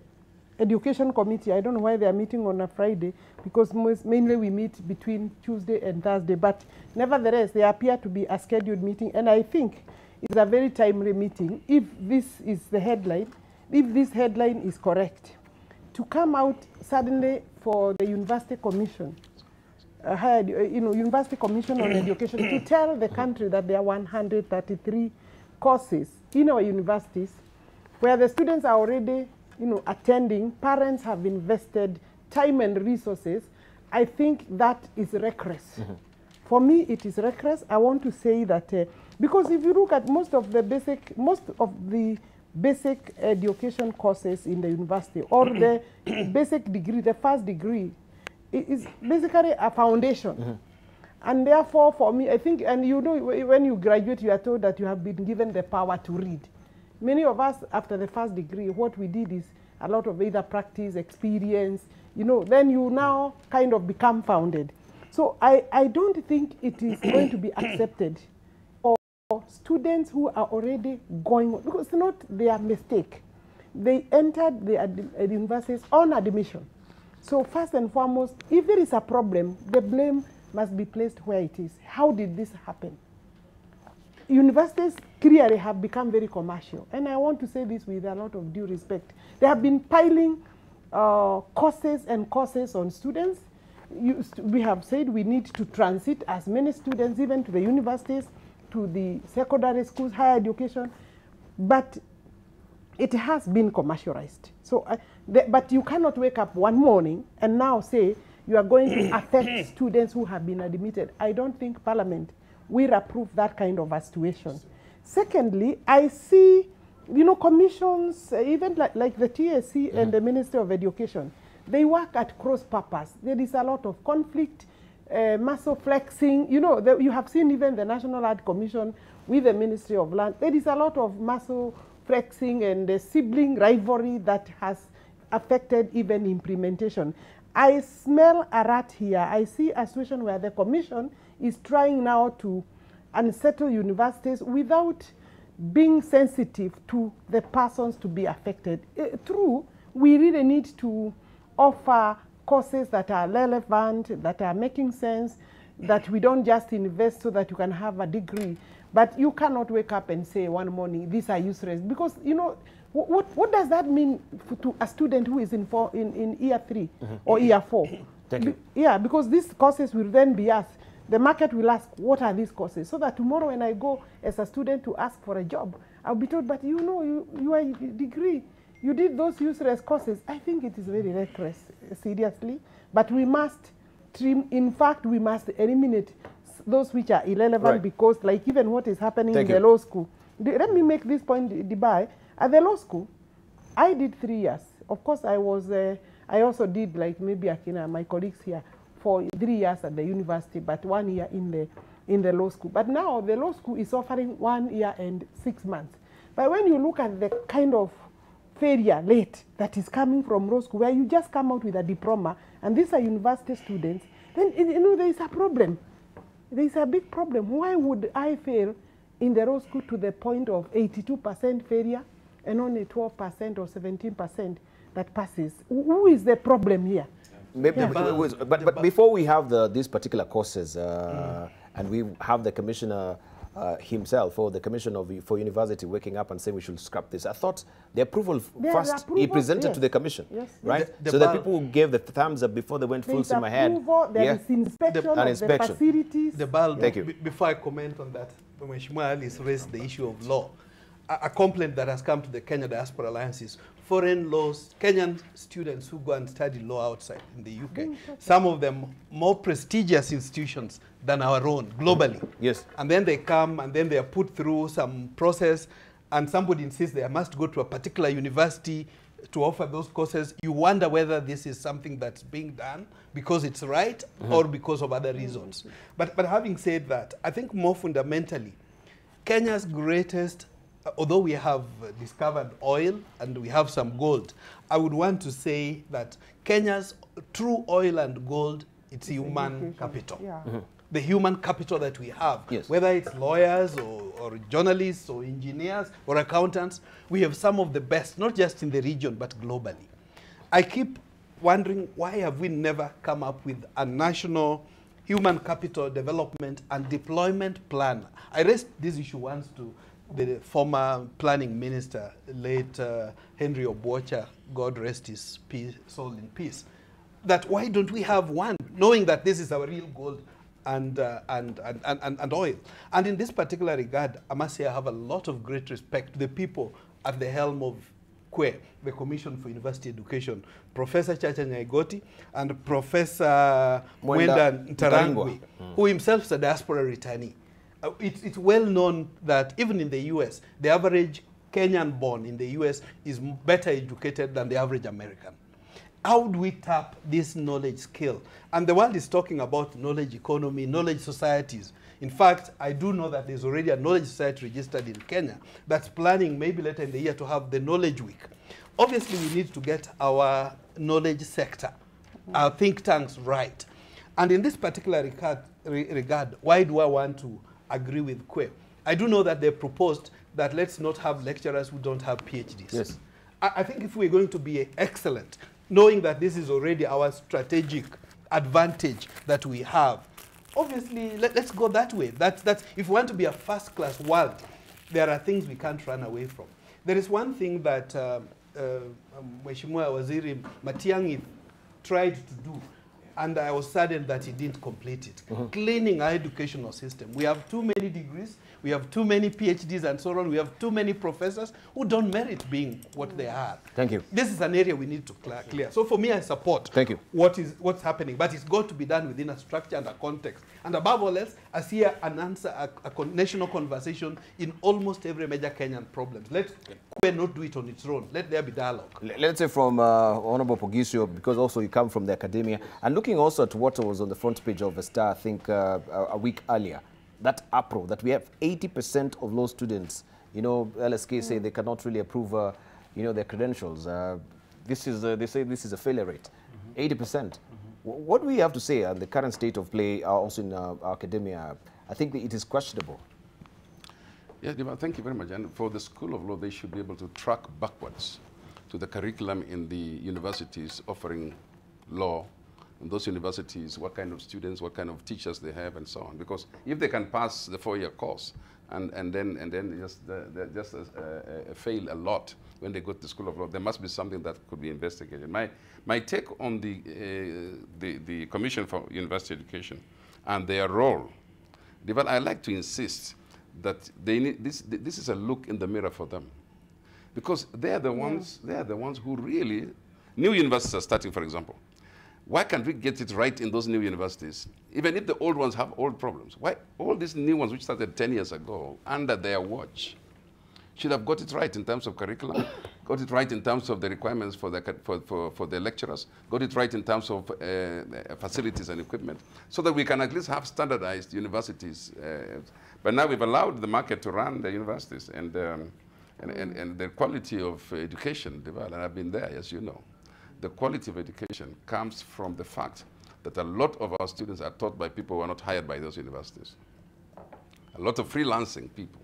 Education Committee. I don't know why they are meeting on a Friday, because mainly we meet between Tuesday and Thursday. But nevertheless, they appear to be a scheduled meeting. And I think it's a very timely meeting. If this is the headline, if this headline is correct, to come out suddenly for the University Commission, University Commission on Education, to tell the country that there are 133 courses in our universities where the students are already, attending, parents have invested time and resources, I think that is reckless. Mm-hmm. For me, it is reckless. I want to say that, because if you look at most of the basic education courses in the university, or the basic degree, the first degree, it is basically a foundation. Mm-hmm. And therefore, for me, I think, and when you graduate, you are told that you have been given the power to read. Many of us, after the first degree, what we did is a lot of either practice, experience, then you now kind of become founded. So I don't think it is going to be accepted for students who are already going, because it's not their mistake. They entered the universities on admission. So first and foremost, if there is a problem, the blame must be placed where it is. How did this happen? Universities clearly have become very commercial. And I want to say this with a lot of due respect. They have been piling courses and courses on students. We have said we need to transit as many students even to the universities, to the secondary schools, higher education, but it has been commercialized. So, but you cannot wake up one morning and now say you are going to affect students who have been admitted. I don't think Parliament will approve that kind of a situation. Secondly, I see, you know, commissions, even like the TSC and the Ministry of Education, they work at cross purpose. There is a lot of conflict, muscle flexing. You know, you have seen even the National Art Commission with the Ministry of Land. There is a lot of muscle flexing and sibling rivalry that has affected even implementation. I smell a rat here. I see a situation where the Commission is trying now to unsettle universities without being sensitive to the persons to be affected. True, we really need to offer courses that are relevant, that are making sense, that we don't just invest so that you can have a degree. But you cannot wake up and say one morning, these are useless. Because, you know, what does that mean to a student who is in year 3 or year 4? Thank you. Yeah, because these courses will then be asked. The market will ask, what are these courses? So that tomorrow when I go as a student to ask for a job, I'll be told, but you know, you are a degree. You did those useless courses. I think it is very reckless, seriously. But we must trim. In fact, we must eliminate those which are irrelevant, because like even what is happening in the law school. Let me make this point, Debarl. At the law school, I did 3 years. Of course, I also did, like maybe Akina, my colleagues here, for 3 years at the university, but 1 year in the law school. But now the law school is offering 1 year and 6 months. But when you look at the kind of failure rate that is coming from law school, where you just come out with a diploma, and these are university students, then you know there is a problem. There is a big problem. Why would I fail in the law school to the point of 82% failure and only 12% or 17% that passes? Who is the problem here? Maybe, but before we have these particular courses, and we have the commissioner himself, or the commissioner for university, waking up and saying we should scrap this, I thought the approval first he presented to the commission, right? So the people who gave the thumbs up before they went full steam ahead. There is inspection of the facilities. Debarl, thank you. Before I comment on that, when Shmuel Alice raised the issue of law, a complaint that has come to the Kenya Diaspora Alliance is foreign laws, Kenyan students who go and study law outside in the UK, some of them more prestigious institutions than our own globally. Yes. And then they come and then they are put through some process, and somebody insists they must go to a particular university to offer those courses. You wonder whether this is something that's being done because it's right or because of other reasons. But having said that, I think more fundamentally, Kenya's greatest, although we have discovered oil and we have some gold, I would want to say that Kenya's true oil and gold, it's human capital. Yeah. The human capital that we have, whether it's lawyers or journalists or engineers or accountants, we have some of the best, not just in the region, but globally. I keep wondering, why have we never come up with a national human capital development and deployment plan? I raised this issue once to the former planning minister, late Henry Obuocha, God rest his soul in peace, that why don't we have one, knowing that this is our real gold and oil. And in this particular regard, I must say I have a lot of great respect to the people at the helm of KWE, the Commission for University Education, Professor Chacha Nyaigoti and Professor Mwenda Ntarangwi, who himself is a diaspora returnee. It's well known that even in the US, the average Kenyan born in the US is better educated than the average American. How do we tap this knowledge skill? And the world is talking about knowledge economy, knowledge societies. In fact, I do know that there's already a knowledge society registered in Kenya that's planning maybe later in the year to have the Knowledge Week. Obviously, we need to get our knowledge sector, our think tanks right. And in this particular regard, why do I want to agree with KWE? I do know that they proposed that let's not have lecturers who don't have PhDs. Yes. I think if we're going to be excellent, knowing that this is already our strategic advantage that we have, obviously, let's go that way. That's if we want to be a first-class world, there are things we can't run away from. There is one thing that Mheshimiwa Waziri Matiang'i tried to do, and I was saddened that he didn't complete it. Cleaning our educational system. We have too many degrees, we have too many PhDs and so on, we have too many professors who don't merit being what they are. Thank you. This is an area we need to clear. So for me, I support what's happening, but it's got to be done within a structure and a context. And above all else, I see an answer, a national conversation in almost every major Kenyan problem. Let Kwe not do it on its own. Let there be dialogue. Let's say from Honorable Pogisio, because also you come from the academia, and looking also at what was on the front page of the Star, I think a week earlier, that APRO, that we have 80% of law students, you know, LSK say they cannot really approve, you know, their credentials. They say this is a failure rate, 80%. What do we have to say on the current state of play also in academia? I think it is questionable. Yeah, thank you very much. And for the School of Law, they should be able to track backwards to the curriculum in the universities offering law. In those universities, what kind of students, what kind of teachers they have, and so on. Because if they can pass the 4-year course and then just fail a lot when they go to the School of Law, there must be something that could be investigated. My take on the Commission for University Education and their role, but I like to insist that they need this is a look in the mirror for them, because they are the ones who really, new universities are starting, for example. Why can't we get it right in those new universities? Even if the old ones have old problems. Why all these new ones which started 10 years ago under their watch should have got it right in terms of curriculum, got it right in terms of the requirements for the lecturers, got it right in terms of facilities and equipment, so that we can at least have standardized universities. But now we've allowed the market to run the universities, and the quality of education developed, and I've been there, as you know. The quality of education comes from the fact that a lot of our students are taught by people who are not hired by those universities. A lot of freelancing people,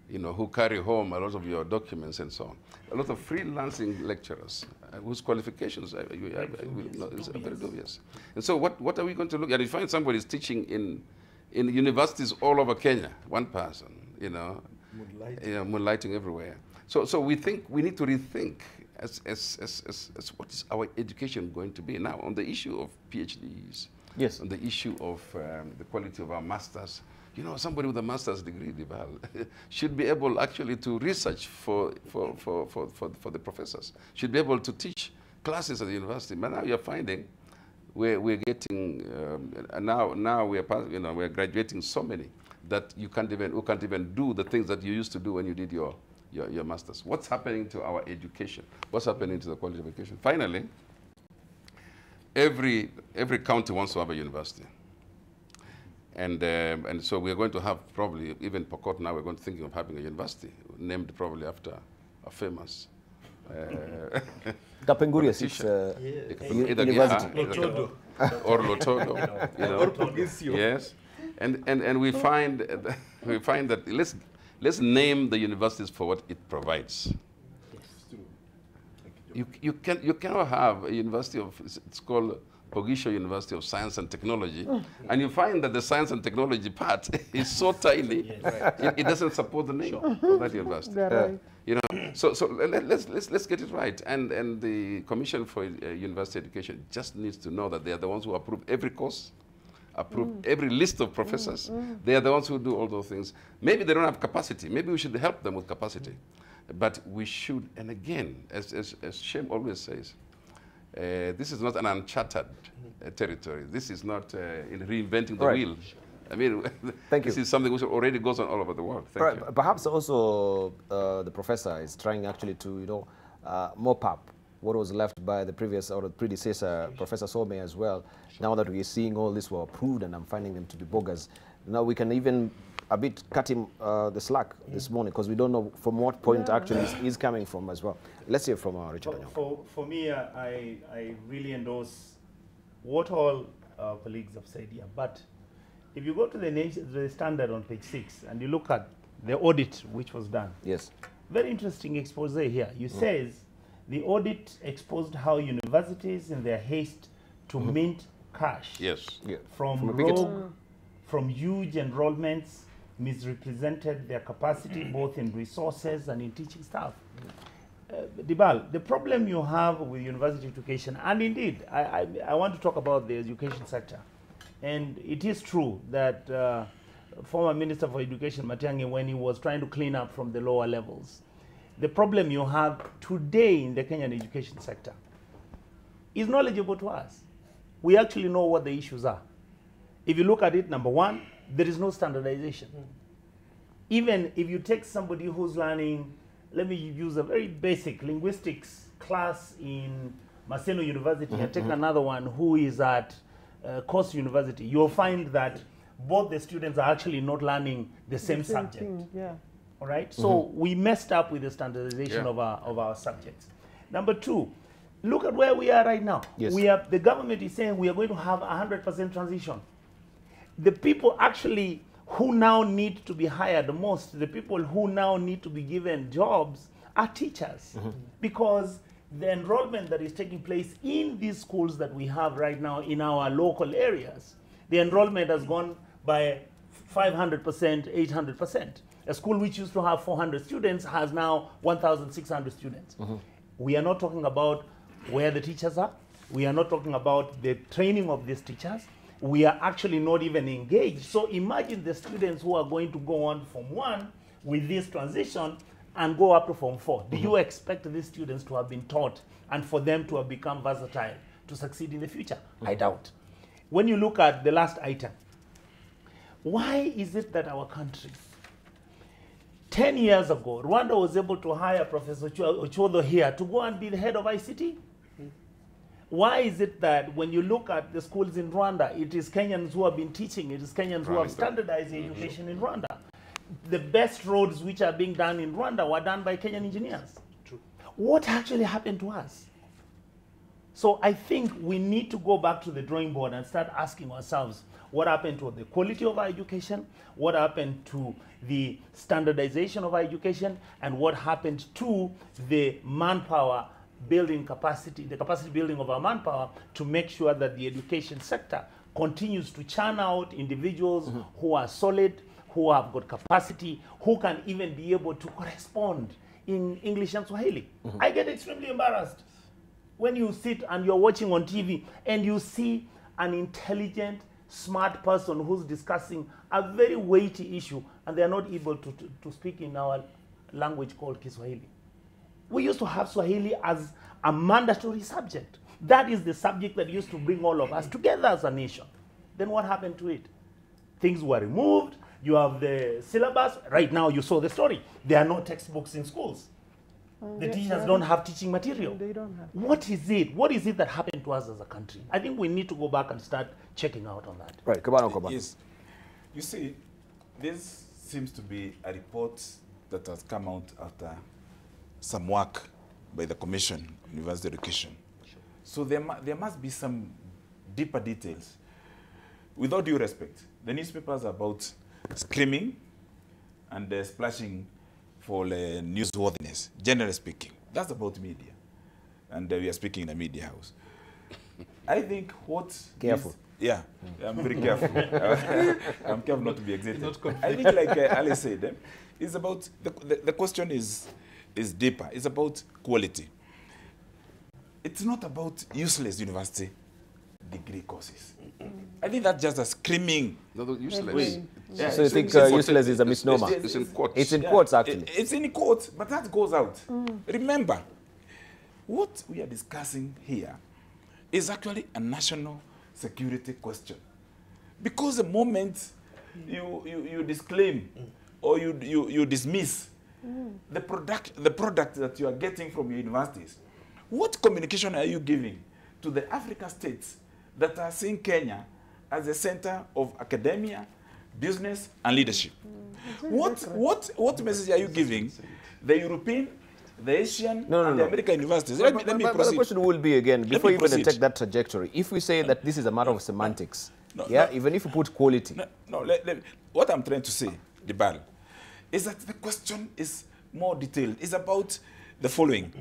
you know, who carry home a lot of your documents and so on. A lot of freelancing lecturers whose qualifications are very dubious. And so what are we going to look at? You find somebody is teaching in universities all over Kenya, one person, you know, moonlighting everywhere. So we think we need to rethink as what is our education going to be now on the issue of PhDs, yes, on the issue of the quality of our masters. You know, somebody with a master's degree, Debarl, should be able actually to research for the professors, should be able to teach classes at the university. But now you're finding we're getting now we're graduating so many that you can't even do the things that you used to do when you did your masters. What's happening to our education? What's happening to the quality of education? Finally, every county wants to have a university. And so we're going to have probably, even Pokot now, we're going to think of having a university named probably after a famous Kapengurius, university. Or Lotodo. You know. Or Pogisio. Yes. And we find that let's name the universities for what it provides. You cannot have a university of, it's called Pogisho University of Science and Technology, and you find that the science and technology part is so tiny, it doesn't support the name of that university. You know, so let's get it right. And the Commission for University Education just needs to know that they are the ones who approve every course, approve every list of professors. They are the ones who do all those things. Maybe they don't have capacity. Maybe we should help them with capacity. But we should, and again, as Shem always says, this is not an uncharted territory. This is not in reinventing the wheel. I mean, this is something which already goes on all over the world. Thank you. Perhaps also the professor is trying actually to, you know, mop up what was left by the previous or the predecessor, Professor Some as well. Now that we're seeing all this were approved and I'm finding them to be bogus, now we can even a bit cut him the slack this morning, because we don't know from what point actually he's coming from as well. Let's hear from Richard. For me, I really endorse what all our colleagues have said here. But if you go to the standard on page 6 and you look at the audit which was done, yes, very interesting expose here. You says the audit exposed how universities in their haste to mint cash, from huge enrollments, misrepresented their capacity both in resources and in teaching staff. Debarl, the problem you have with university education, and indeed, I want to talk about the education sector. And it is true that former Minister for Education, Matiang'i, when he was trying to clean up from the lower levels, the problem you have today in the Kenyan education sector is knowledgeable to us. We actually know what the issues are. If you look at it, number one, there is no standardization. Even if you take somebody who's learning, let me use a very basic linguistics class in Maseno University and take another one who is at Coast University, you'll find that both the students are actually not learning the same subject. Yeah. All right? So we messed up with the standardization of our subjects. Number two, look at where we are right now. Yes. The government is saying we are going to have 100% transition. The people actually who now need to be hired the most, the people who now need to be given jobs are teachers. Because the enrollment that is taking place in these schools that we have right now in our local areas, the enrollment has gone by 500%, 800%. A school which used to have 400 students has now 1,600 students. We are not talking about where the teachers are. We are not talking about the training of these teachers. We are actually not even engaged. So imagine the students who are going to go on Form 1 with this transition and go up to Form 4. Do you expect these students to have been taught and for them to have become versatile to succeed in the future? I doubt. When you look at the last item, why is it that our country, 10 years ago, Rwanda was able to hire Professor Ochodo here to go and be the head of ICT? Why is it that when you look at the schools in Rwanda, it is Kenyans who have been teaching, it is Kenyans who have standardized the education in Rwanda? The best roads which are being done in Rwanda were done by Kenyan engineers. True. What actually happened to us? So I think we need to go back to the drawing board and start asking ourselves what happened to the quality of our education, what happened to the standardization of our education, and what happened to the manpower building capacity, the capacity building of our manpower to make sure that the education sector continues to churn out individuals who are solid, who have got capacity, who can even be able to correspond in English and Swahili. I get extremely embarrassed when you sit and you're watching on TV and you see an intelligent, smart person who's discussing a very weighty issue and they're not able to speak in our language called Kiswahili. We used to have Swahili as a mandatory subject. That is the subject that used to bring all of us together as a nation. Then what happened to it? Things were removed. You have the syllabus. Right now, you saw the story. There are no textbooks in schools. The teachers don't have teaching material. They don't have. What is it? What is it that happened to us as a country? I think we need to go back and start checking out on that. Right, Kabano. Yes. You see, this seems to be a report that has come out after some work by the Commission on University Education. So there must be some deeper details. With all due respect, the newspapers are about screaming and splashing for newsworthiness, generally speaking. That's about media. And we are speaking in a media house. I think what... Careful. I'm very careful. I'm careful not to be excited. I think, like Ali said, it's about, the question is deeper. It's about quality. It's not about useless university degree courses. I think that's just a screaming. No, useless. Yeah, so you think useless is a misnomer? It's in quotes. It's in quotes, actually. It's in quotes, but that goes out. Remember, what we are discussing here is actually a national security question. Because the moment you disclaim or you dismiss the product that you are getting from your universities, what communication are you giving to the African states that are seeing Kenya as a center of academia, business, and leadership? What message are you giving the European, the Asian, and the American universities? Let me proceed. But the question will be, again, before you even take that trajectory, if we say that this is a matter of semantics, even if you put quality. What I'm trying to say, Debarl, is that the question is more detailed. It's about the following.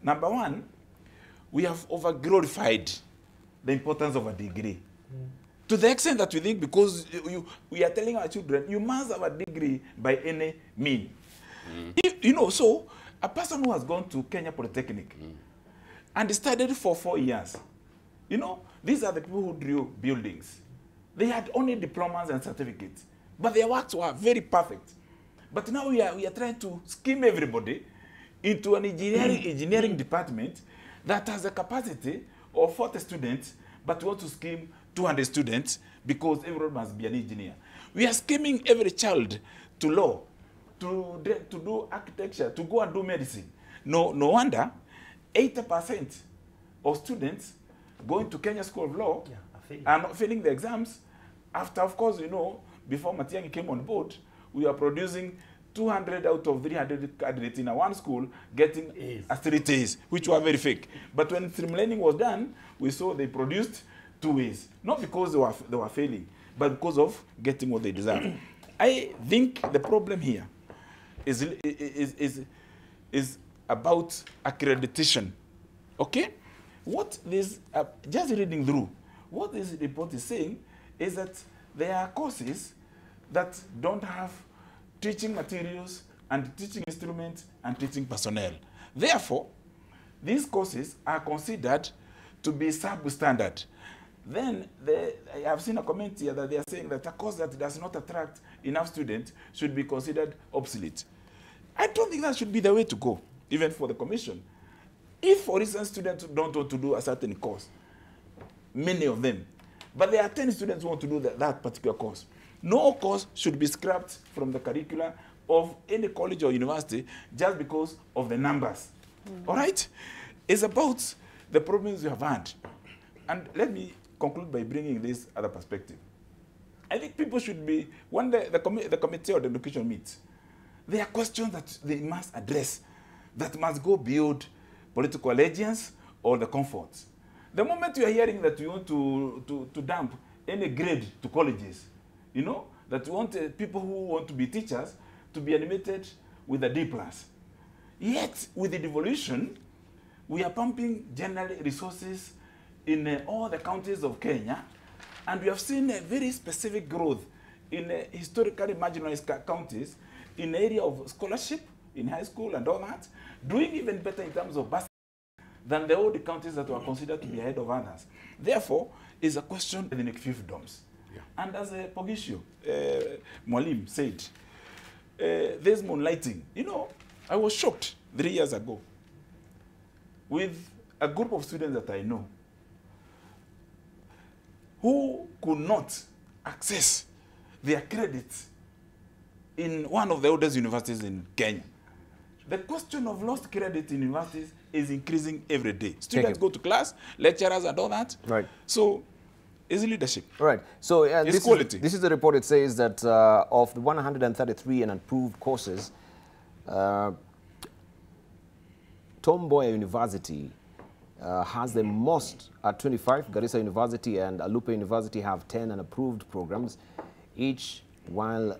Number one, we have over-glorified the importance of a degree. To the extent that we think because we are telling our children, you must have a degree by any means. So A person who has gone to Kenya Polytechnic and studied for 4 years, you know, these are the people who drew buildings. They had only diplomas and certificates, but their works were very perfect. But now we are trying to scheme everybody into an engineering department that has a capacity of 40 students, but we want to scheme 200 students because everyone must be an engineer. We are scheming every child to law, to do architecture, to go and do medicine. No wonder 80% of students going to Kenya School of Law are not failing the exams. After, of course, you know, before Matiang'i came on board, we are producing 200 out of 300 candidates in one school getting a straight A's, which were very fake. But when streamlining was done, we saw they produced 2 A's. Not because they were failing, but because of getting what they deserve. I think the problem here is about accreditation. Okay? What this, just reading through, what this report is saying is that there are courses that don't have teaching materials and teaching instruments and teaching personnel. Therefore, these courses are considered to be substandard. Then I have seen a comment here that they are saying that a course that does not attract enough students should be considered obsolete. I don't think that should be the way to go, even for the commission. If, for instance, students don't want to do a certain course, many of them, but there are 10 students who want to do that particular course, no course should be scrapped from the curricula of any college or university just because of the numbers. All right? It's about the problems you have had. And let me conclude by bringing this other perspective. I think people should be, when the committee on education meets, there are questions that they must address that must go beyond political allegiance or the comforts. The moment you are hearing that you want to dump any grade to colleges, you know, that you want people who want to be teachers to be animated with a D+. Yet, with the devolution, we are pumping general resources in all the counties of Kenya, and we have seen a very specific growth in historically marginalized counties in the area of scholarship, in high school and all that, doing even better in terms of bursary than the old counties that were considered to be ahead of others. Therefore, it's a question of ethnic fiefdoms. Yeah. And as Pogisho Mwalim said, there's moonlighting. You know, I was shocked 3 years ago with a group of students that I know who could not access their credits in one of the oldest universities in Kenya. The question of lost credit in universities is increasing every day. Students go to class, lecturers and all that. Right. So, is leadership. Right. So, it's quality. This is the report. It says that of the 133 unapproved courses, Tom Mboya University has the most at 25. Garissa University and Alupe University have 10 unapproved programs, each while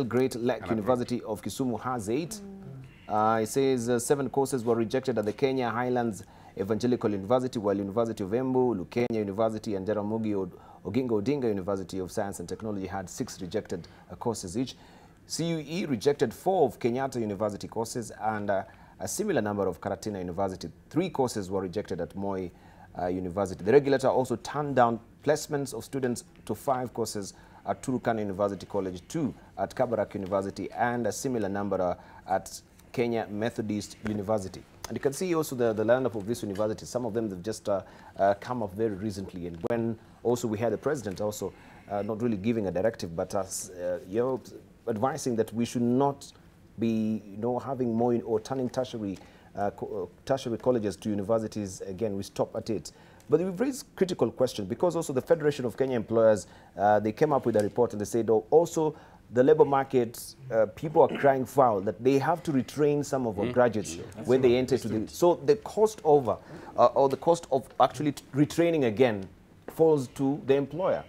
Great Lake University of Kisumu has 8. It says 7 courses were rejected at the Kenya Highlands Evangelical University, while University of Embu, Lukenya University and Jaramogi Oginga Odinga University of Science and Technology had 6 rejected courses each. CUE rejected 4 of Kenyatta University courses and a similar number of Karatina University. 3 courses were rejected at Moi University. The regulator also turned down placements of students to 5 courses at Turkana University College, 2 at Kabarak University, and a similar number at Kenya Methodist University. And you can see also the lineup of this university. Some of them have just come up very recently. And when also we had the president also not really giving a directive, but you know, advising that we should not be, you know, having more or turning tertiary colleges to universities. Again, we stop at it. But we've raised critical questions because also the Federation of Kenya Employers, they came up with a report and they said, oh, also the labor market, people are crying foul that they have to retrain some of our graduates when they enter to the... So the cost over, or the cost of actually retraining again falls to the employer.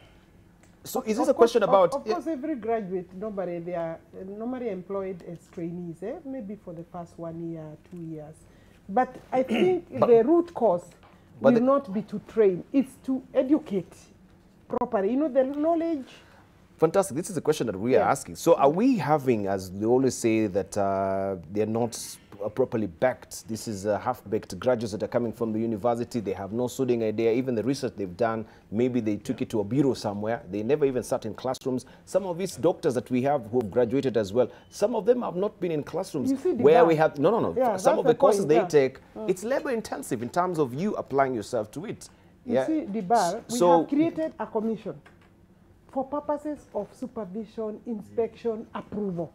So is this a question about... Of course, every graduate, they are normally employed as trainees, maybe for the first 1 year, 2 years. But I think the root cause will not be to train, it's to educate properly. You know, the knowledge... Fantastic. This is a question that we are asking. So are we having, as they always say, that they're not properly backed. This is half-baked graduates that are coming from the university. They have no soothing idea. Even the research they've done, maybe they took it to a bureau somewhere. They never even sat in classrooms. Some of these doctors that we have who have graduated as well, some of them have not been in classrooms. You see, where we have, no. Yeah, some of the courses they take, Mm. it's labor-intensive in terms of you applying yourself to it. You see, Debarl, we have created a commission for purposes of supervision, inspection, approval.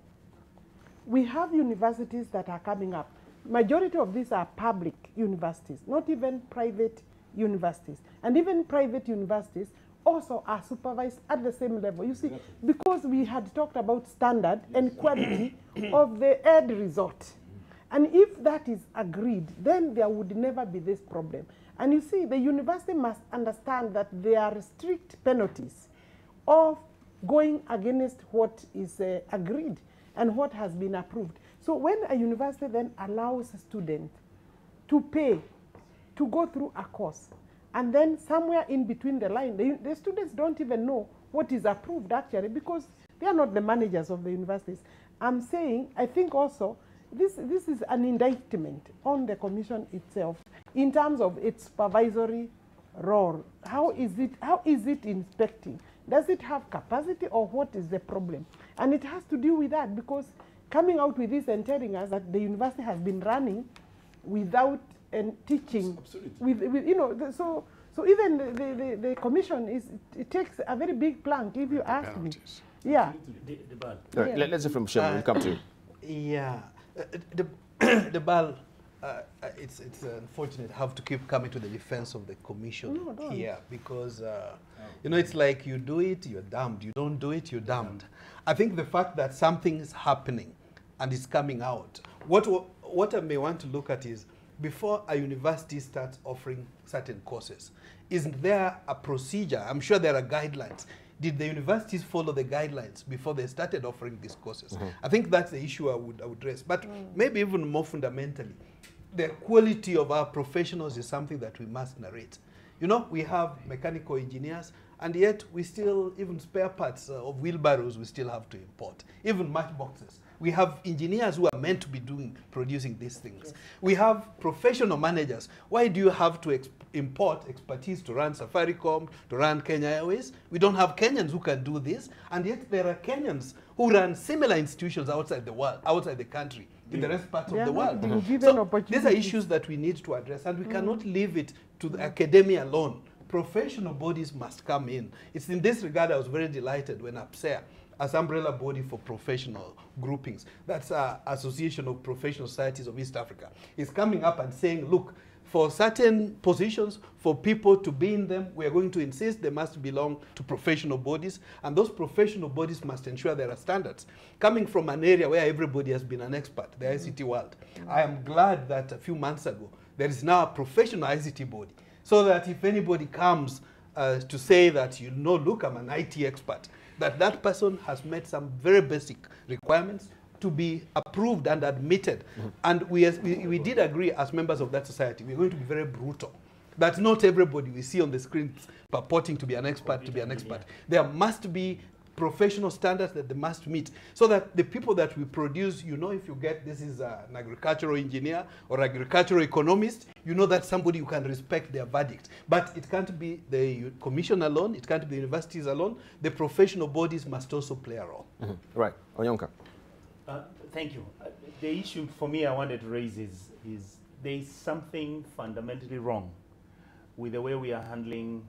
We have universities that are coming up. Majority of these are public universities, not even private universities. And even private universities also are supervised at the same level. You see, because we had talked about standard and quality of the end result. And if that is agreed, then there would never be this problem. And you see, the university must understand that there are strict penalties of going against what is agreed and what has been approved. So when a university then allows a student to pay to go through a course, and then somewhere in between the line, the students don't even know what is approved actually, because they are not the managers of the universities. I'm saying, I think also, this is an indictment on the commission itself in terms of its supervisory role. How is it inspecting? Does it have capacity, or what is the problem? And it has to do with that, because coming out with this and telling us that the university has been running without teaching, with you know, so even the commission it takes a very big plank, if you ask me. Yeah. Let's hear from Shem. We'll come to you. Yeah, Debarl, it's unfortunate I have to keep coming to the defense of the commission here, because you know, it's like you do it, you're damned. You don't do it, you're damned. I think the fact that something is happening and it's coming out, what I may want to look at is, before a university starts offering certain courses, isn't there a procedure? I'm sure there are guidelines. Did the universities follow the guidelines before they started offering these courses? I think that's the issue I would raise. But maybe even more fundamentally, the quality of our professionals is something that we must narrate. You know, we have mechanical engineers, and yet we still, even spare parts of wheelbarrows, we still have to import, even matchboxes. We have engineers who are meant to be producing these things. Yes. We have professional managers. Why do you have to import expertise to run Safaricom, to run Kenya Airways? We don't have Kenyans who can do this, and yet there are Kenyans who run similar institutions outside the world, outside the country, in the rest parts of the world. So these are issues that we need to address, and we cannot leave it to the academia alone. Professional bodies must come in. It's in this regard I was very delighted when APSEA, as umbrella body for professional groupings, that's Association of Professional Societies of East Africa, is coming up and saying, look, for certain positions, for people to be in them, we are going to insist they must belong to professional bodies, and those professional bodies must ensure there are standards. Coming from an area where everybody has been an expert, the ICT world, I am glad that a few months ago, there is now a professional ICT body, so that if anybody comes to say that, you know, look, I'm an IT expert, that person has met some very basic requirements to be approved and admitted. And we did agree as members of that society, we're going to be very brutal. That not everybody we see on the screen purporting to be an expert There must be professional standards that they must meet, so that the people that we produce, you know, if you get this is an agricultural engineer or agricultural economist, you know that's somebody you can respect their verdict. But it can't be the commission alone, it can't be the universities alone. The professional bodies must also play a role. Right, Onyonka. Thank you. The issue for me I wanted to raise is there is something fundamentally wrong with the way we are handling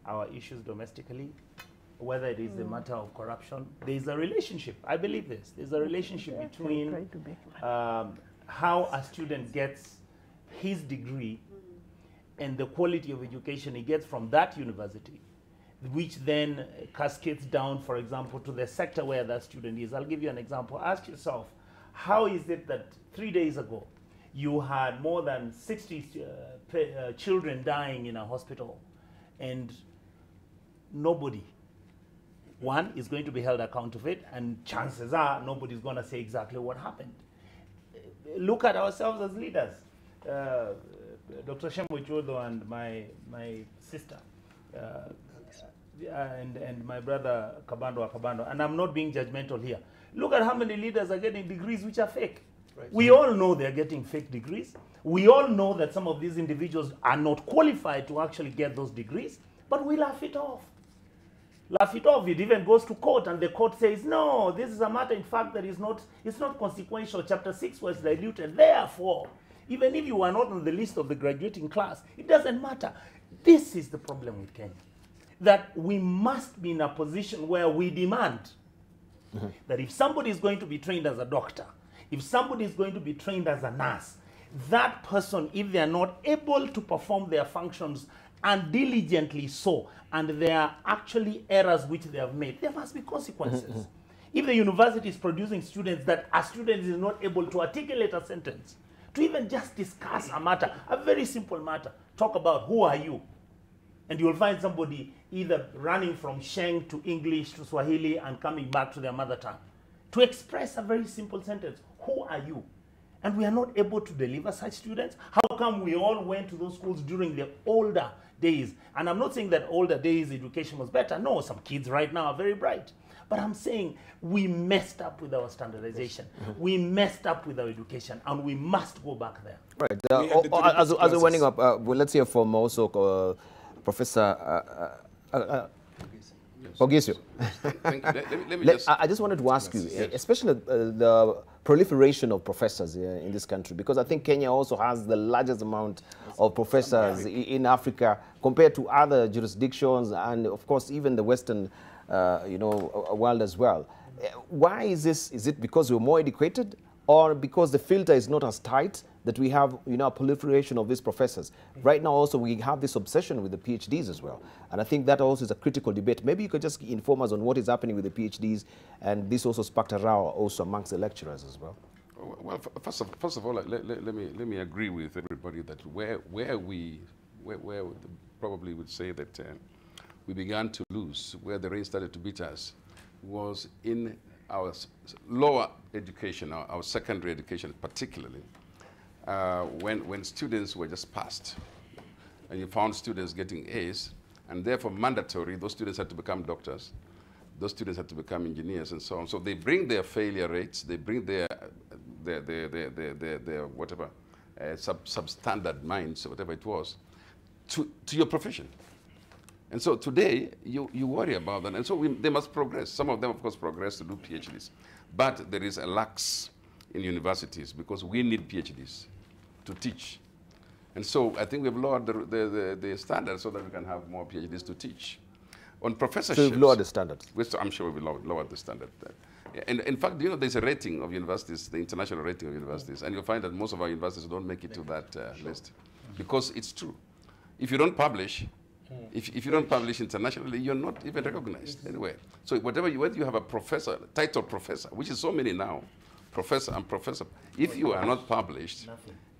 our issues domestically, whether it is a matter of corruption. There is a relationship, I believe this, there's a relationship between how a student gets his degree and the quality of education he gets from that university, which then cascades down, for example, to the sector where that student is. I'll give you an example. Ask yourself, how is it that 3 days ago you had more than 60 children dying in a hospital, and nobody, one, is going to be held accountable of it, and chances are nobody's going to say exactly what happened. Look at ourselves as leaders. Dr. Shemwichodo and my sister, and my brother Kabando, and I'm not being judgmental here. Look at how many leaders are getting degrees which are fake. We all know they're getting fake degrees. We all know that some of these individuals are not qualified to actually get those degrees, but we laugh it off. Laugh it off. It even goes to court, and the court says, no, this is a matter, in fact, that is not, it's not consequential. Chapter 6 was diluted. Therefore, even if you are not on the list of the graduating class, it doesn't matter. This is the problem with Kenya, that we must be in a position where we demand that if somebody is going to be trained as a doctor, if somebody is going to be trained as a nurse, that person, if they are not able to perform their functions and diligently so, and there are actually errors which they have made, there must be consequences. If the university is producing students that a student is not able to articulate a sentence, to even just discuss a matter, a very simple matter, talk about who are you, and you'll find somebody either running from Sheng to English to Swahili and coming back to their mother tongue to express a very simple sentence, who are you? And we are not able to deliver such students. How come we all went to those schools during the older days? And I'm not saying that older days education was better. No, some kids right now are very bright. But I'm saying we messed up with our standardization. We messed up with our education, and we must go back there. Right. As we're winding up, well, let's hear from also Professor Pogisio. I just wanted to ask you, especially the proliferation of professors in this country, because I think Kenya also has the largest amount of professors in Africa compared to other jurisdictions, and of course even the Western world as well. Why is this? Is it because we're more educated, or because the filter is not as tight that we have, a proliferation of these professors? Right now also we have this obsession with the PhDs as well. And I think that also is a critical debate. Maybe you could just inform us on what is happening with the PhDs, and this also sparked a row also amongst the lecturers as well. Well, first of all, let me agree with everybody that where we probably would say that we began to lose, where the rain started to beat us, was in our lower education, our secondary education particularly, when students were just passed, and you found students getting A's, and therefore mandatory, those students had to become doctors, those students had to become engineers and so on. So they bring their failure rates, they bring their whatever, substandard minds, or whatever it was, to your profession. And so today, you worry about that. And so they must progress. Some of them, of course, progress to do PhDs. But there is a lack in universities because we need PhDs to teach. And so I think we've lowered the standard so that we can have more PhDs to teach. On professorships... So you've lowered the standards? I'm sure we've lowered the standard. And in fact, there's a rating of universities, the international rating of universities, and you'll find that most of our universities don't make it to that list. Because it's true. If you don't publish, if you don't publish internationally, you're not even recognized anyway. So whether you have a professor, title professor, which is so many now, professor and professor, if you are not published,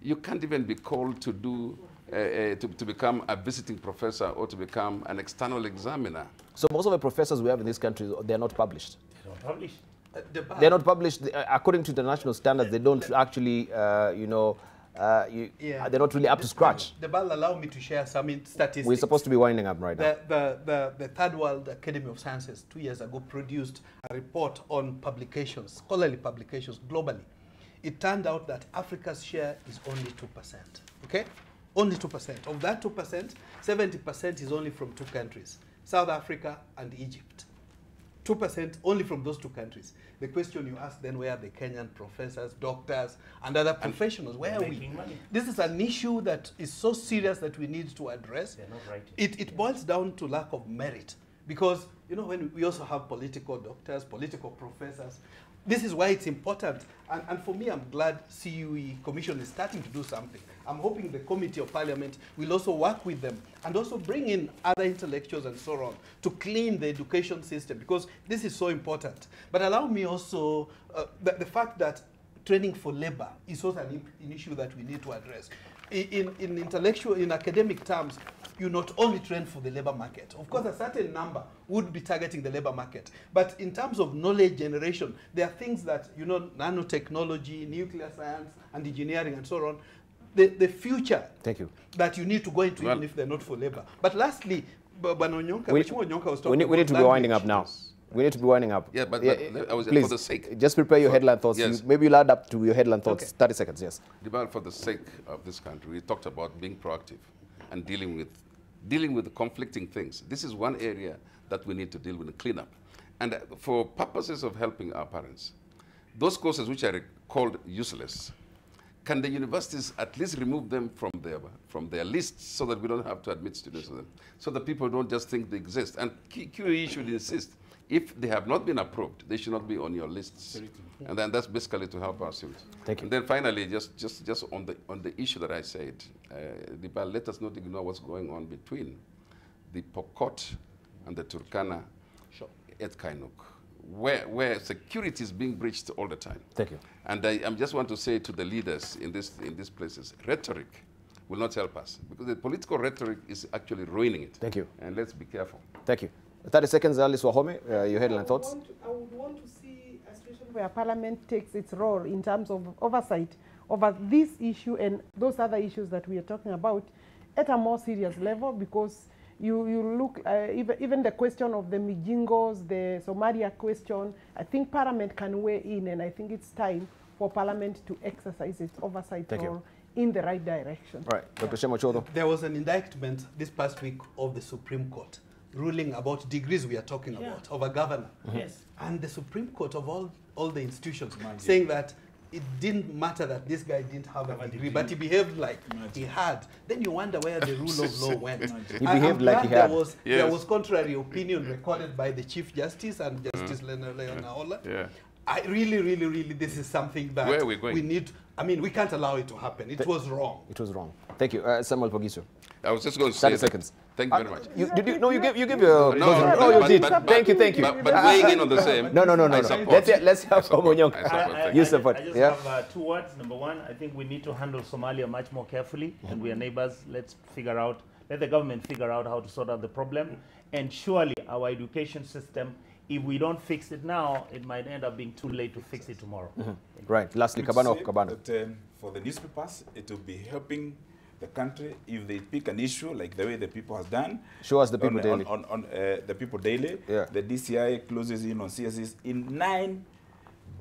you can't even be called to do, to become a visiting professor or to become an external examiner. So most of the professors we have in this country, they're not published? They don't publish. They're not published according to international standards. They don't actually, they're not really up to scratch. Debarl, allow me to share some statistics. We're supposed to be winding up right now. The Third World Academy of Sciences 2 years ago produced a report on publications, scholarly publications globally. It turned out that Africa's share is only 2%. Okay? Only 2%. Of that 2%, 70% is only from two countries, South Africa and Egypt. 2% only from those two countries. The question you ask then, where are the Kenyan professors, doctors, and other professionals? Where are we? This is an issue that is so serious that we need to address. They're not writing. It boils down to lack of merit. Because, when we also have political doctors, political professors, this is why it's important. And for me, I'm glad CUE Commission is starting to do something. I'm hoping the Committee of Parliament will also work with them and also bring in other intellectuals and so on to clean the education system, because this is so important. But allow me also, the fact that training for labor is also an issue that we need to address. In academic terms, you not only train for the labor market. Of course, a certain number would be targeting the labor market. But in terms of knowledge generation, there are things that, nanotechnology, nuclear science, and engineering, and so on, the future that you need to go into, even if they're not for labor. But lastly, we need to be winding up now. We need to be winding up. Yeah, but I was please, for the sake. just prepare your headline thoughts. Yes. Maybe you'll add up to your headline thoughts. Okay. 30 seconds, yes. Debarl, for the sake of this country, we talked about being proactive and dealing with the conflicting things. This is one area that we need to deal with and clean up. And for purposes of helping our parents, those courses which are called useless, can the universities at least remove them from their lists so that we don't have to admit students to them, so that people don't just think they exist? And QE should insist, if they have not been approved, they should not be on your lists. And then that's basically to help our students. Thank you. And then finally, just on the issue that I said, Debarl, let us not ignore what's going on between the Pokot and the Turkana at Kainuk, where security is being breached all the time. Thank you. And I just want to say to the leaders in these places, rhetoric will not help us, because the political rhetoric is actually ruining it. Thank you. And let's be careful. Thank you. 30 seconds, Alice Wahome, your headline thoughts. I would want to see a situation where Parliament takes its role in terms of oversight over this issue and those other issues that we are talking about at a more serious level, because you look, even the question of the Mijingos, the Somalia question, I think Parliament can weigh in, and I think it's time for Parliament to exercise its oversight role in the right direction. Right, Dr. Shemochodo. There was an indictment this past week of the Supreme Court ruling about degrees we are talking about, of a governor. Yes. And the Supreme Court of all the institutions saying that it didn't matter that this guy didn't have a degree, but he behaved like he had. Then you wonder where the rule of law went. He behaved like he had. There was contrary opinion recorded by the Chief Justice and Justice Leona Ola. Yeah. I really, this is something that Where are we going? we need. I mean, we can't allow it to happen. It was wrong. It was wrong. Thank you. Samuel Pogiso. I was just going to say 30 seconds. Thank you very much. You give your... No, you did. Thank you. But weighing in on the same, No. I support. Let's have Komonyong. You support. I just Yeah. have 2 words. Number one, I think we need to handle Somalia much more carefully, and we are neighbors. Let the government figure out how to sort out the problem. And surely our education system, if we don't fix it now, it might end up being too late to fix it tomorrow. Right. Lastly, Kabano. That, for the newspapers, it will be helping the country if they pick an issue like the way the People has done. Show us the People daily. On the People daily, yeah. The DCI closes in on CSEs in 9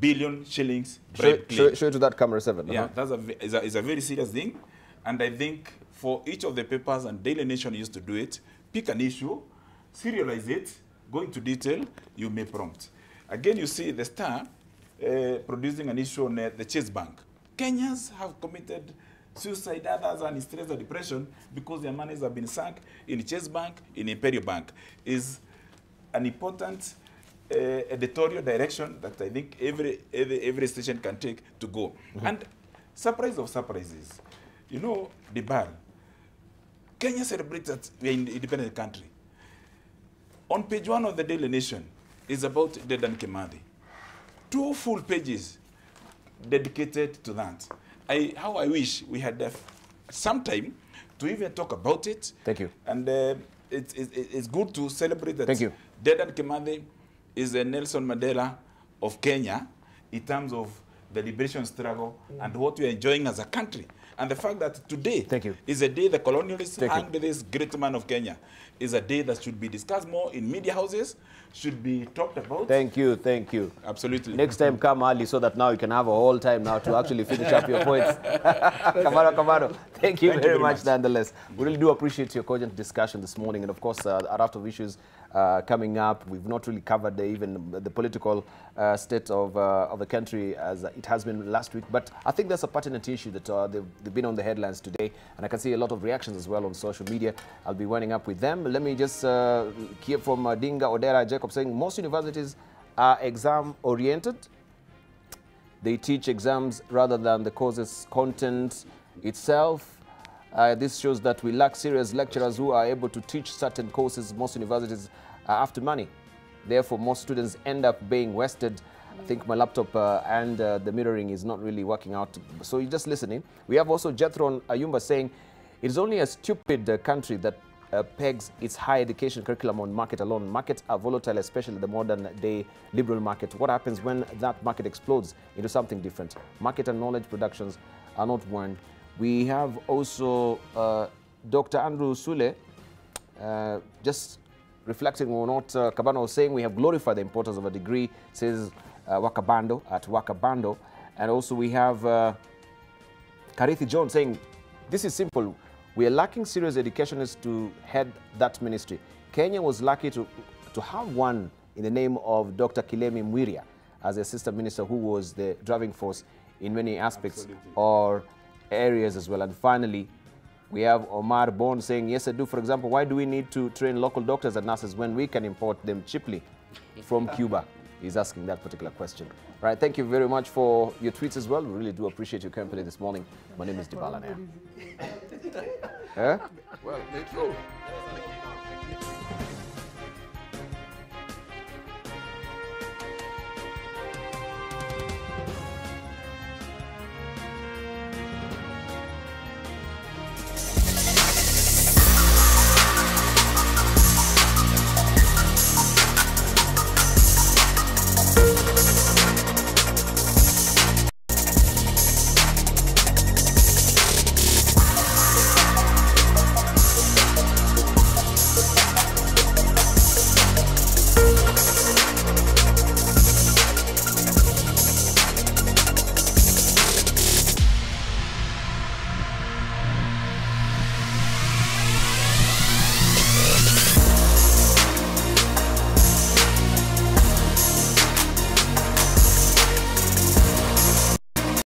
billion shillings. Show it to that camera 7. Yeah, that's a very serious thing. And I think for each of the papers, and Daily Nation used to do it, pick an issue, serialize it, go into detail, you may prompt. Again, you see the Star producing an issue on the Chase Bank. Kenyans have committed suicide, others and stress or depression because their monies have been sunk in Chase Bank, in Imperial Bank. Is an important editorial direction that I think every station can take to go. And surprise of surprises, you know, Debarl, Kenya celebrates that we are an independent country. On page 1 of the Daily Nation is about Dedan Kimathi. 2 full pages dedicated to that. How I wish we had some time to even talk about it. Thank you. And it's good to celebrate that. Thank you. Dedan Kimathi is a Nelson Mandela of Kenya in terms of the liberation struggle and what we are enjoying as a country. And the fact that today is a day the colonialists hanged this great man of Kenya is a day that should be discussed more in media houses, should be talked about. Thank you. Absolutely. Next time come early so that now you can have a whole time now to actually finish up your points. Kamano, thank you very much nonetheless. We really do appreciate your cogent discussion this morning, and of course a raft of issues coming up. We've not really covered even the political state of the country as it has been last week, but I think that's a pertinent issue that they've been on the headlines today, and I can see a lot of reactions as well on social media. I'll be winding up with them. Let me just hear from Dinga Odera Jacob saying most universities are exam-oriented. They teach exams rather than the course's content itself. This shows that we lack serious lecturers who are able to teach certain courses. Most universities are after money. Therefore, most students end up being wasted. I think my laptop and the mirroring is not really working out. So you're just listening. We have also Jethron Ayumba saying, it is only a stupid country that pegs its higher education curriculum on market alone. Markets are volatile, especially the modern day liberal market. What happens when that market explodes into something different? Market and knowledge productions are not one. We have also Dr. Andrew Sule just reflecting on what Kabano was saying, we have glorified the importance of a degree, says Wakabando at Wakabando. And also we have Karithi John saying, this is simple. We are lacking serious educationists to head that ministry. Kenya was lucky to have one in the name of Dr. Kilemi Mwiria as the assistant minister who was the driving force in many aspects or areas as well. And finally, we have Omar Bond saying, yes, I do. For example, why do we need to train local doctors and nurses when we can import them cheaply from Cuba? He's asking that particular question. Right, thank you very much for your tweets as well. We really do appreciate your company this morning. My name is Debarl Inea. Well, they true.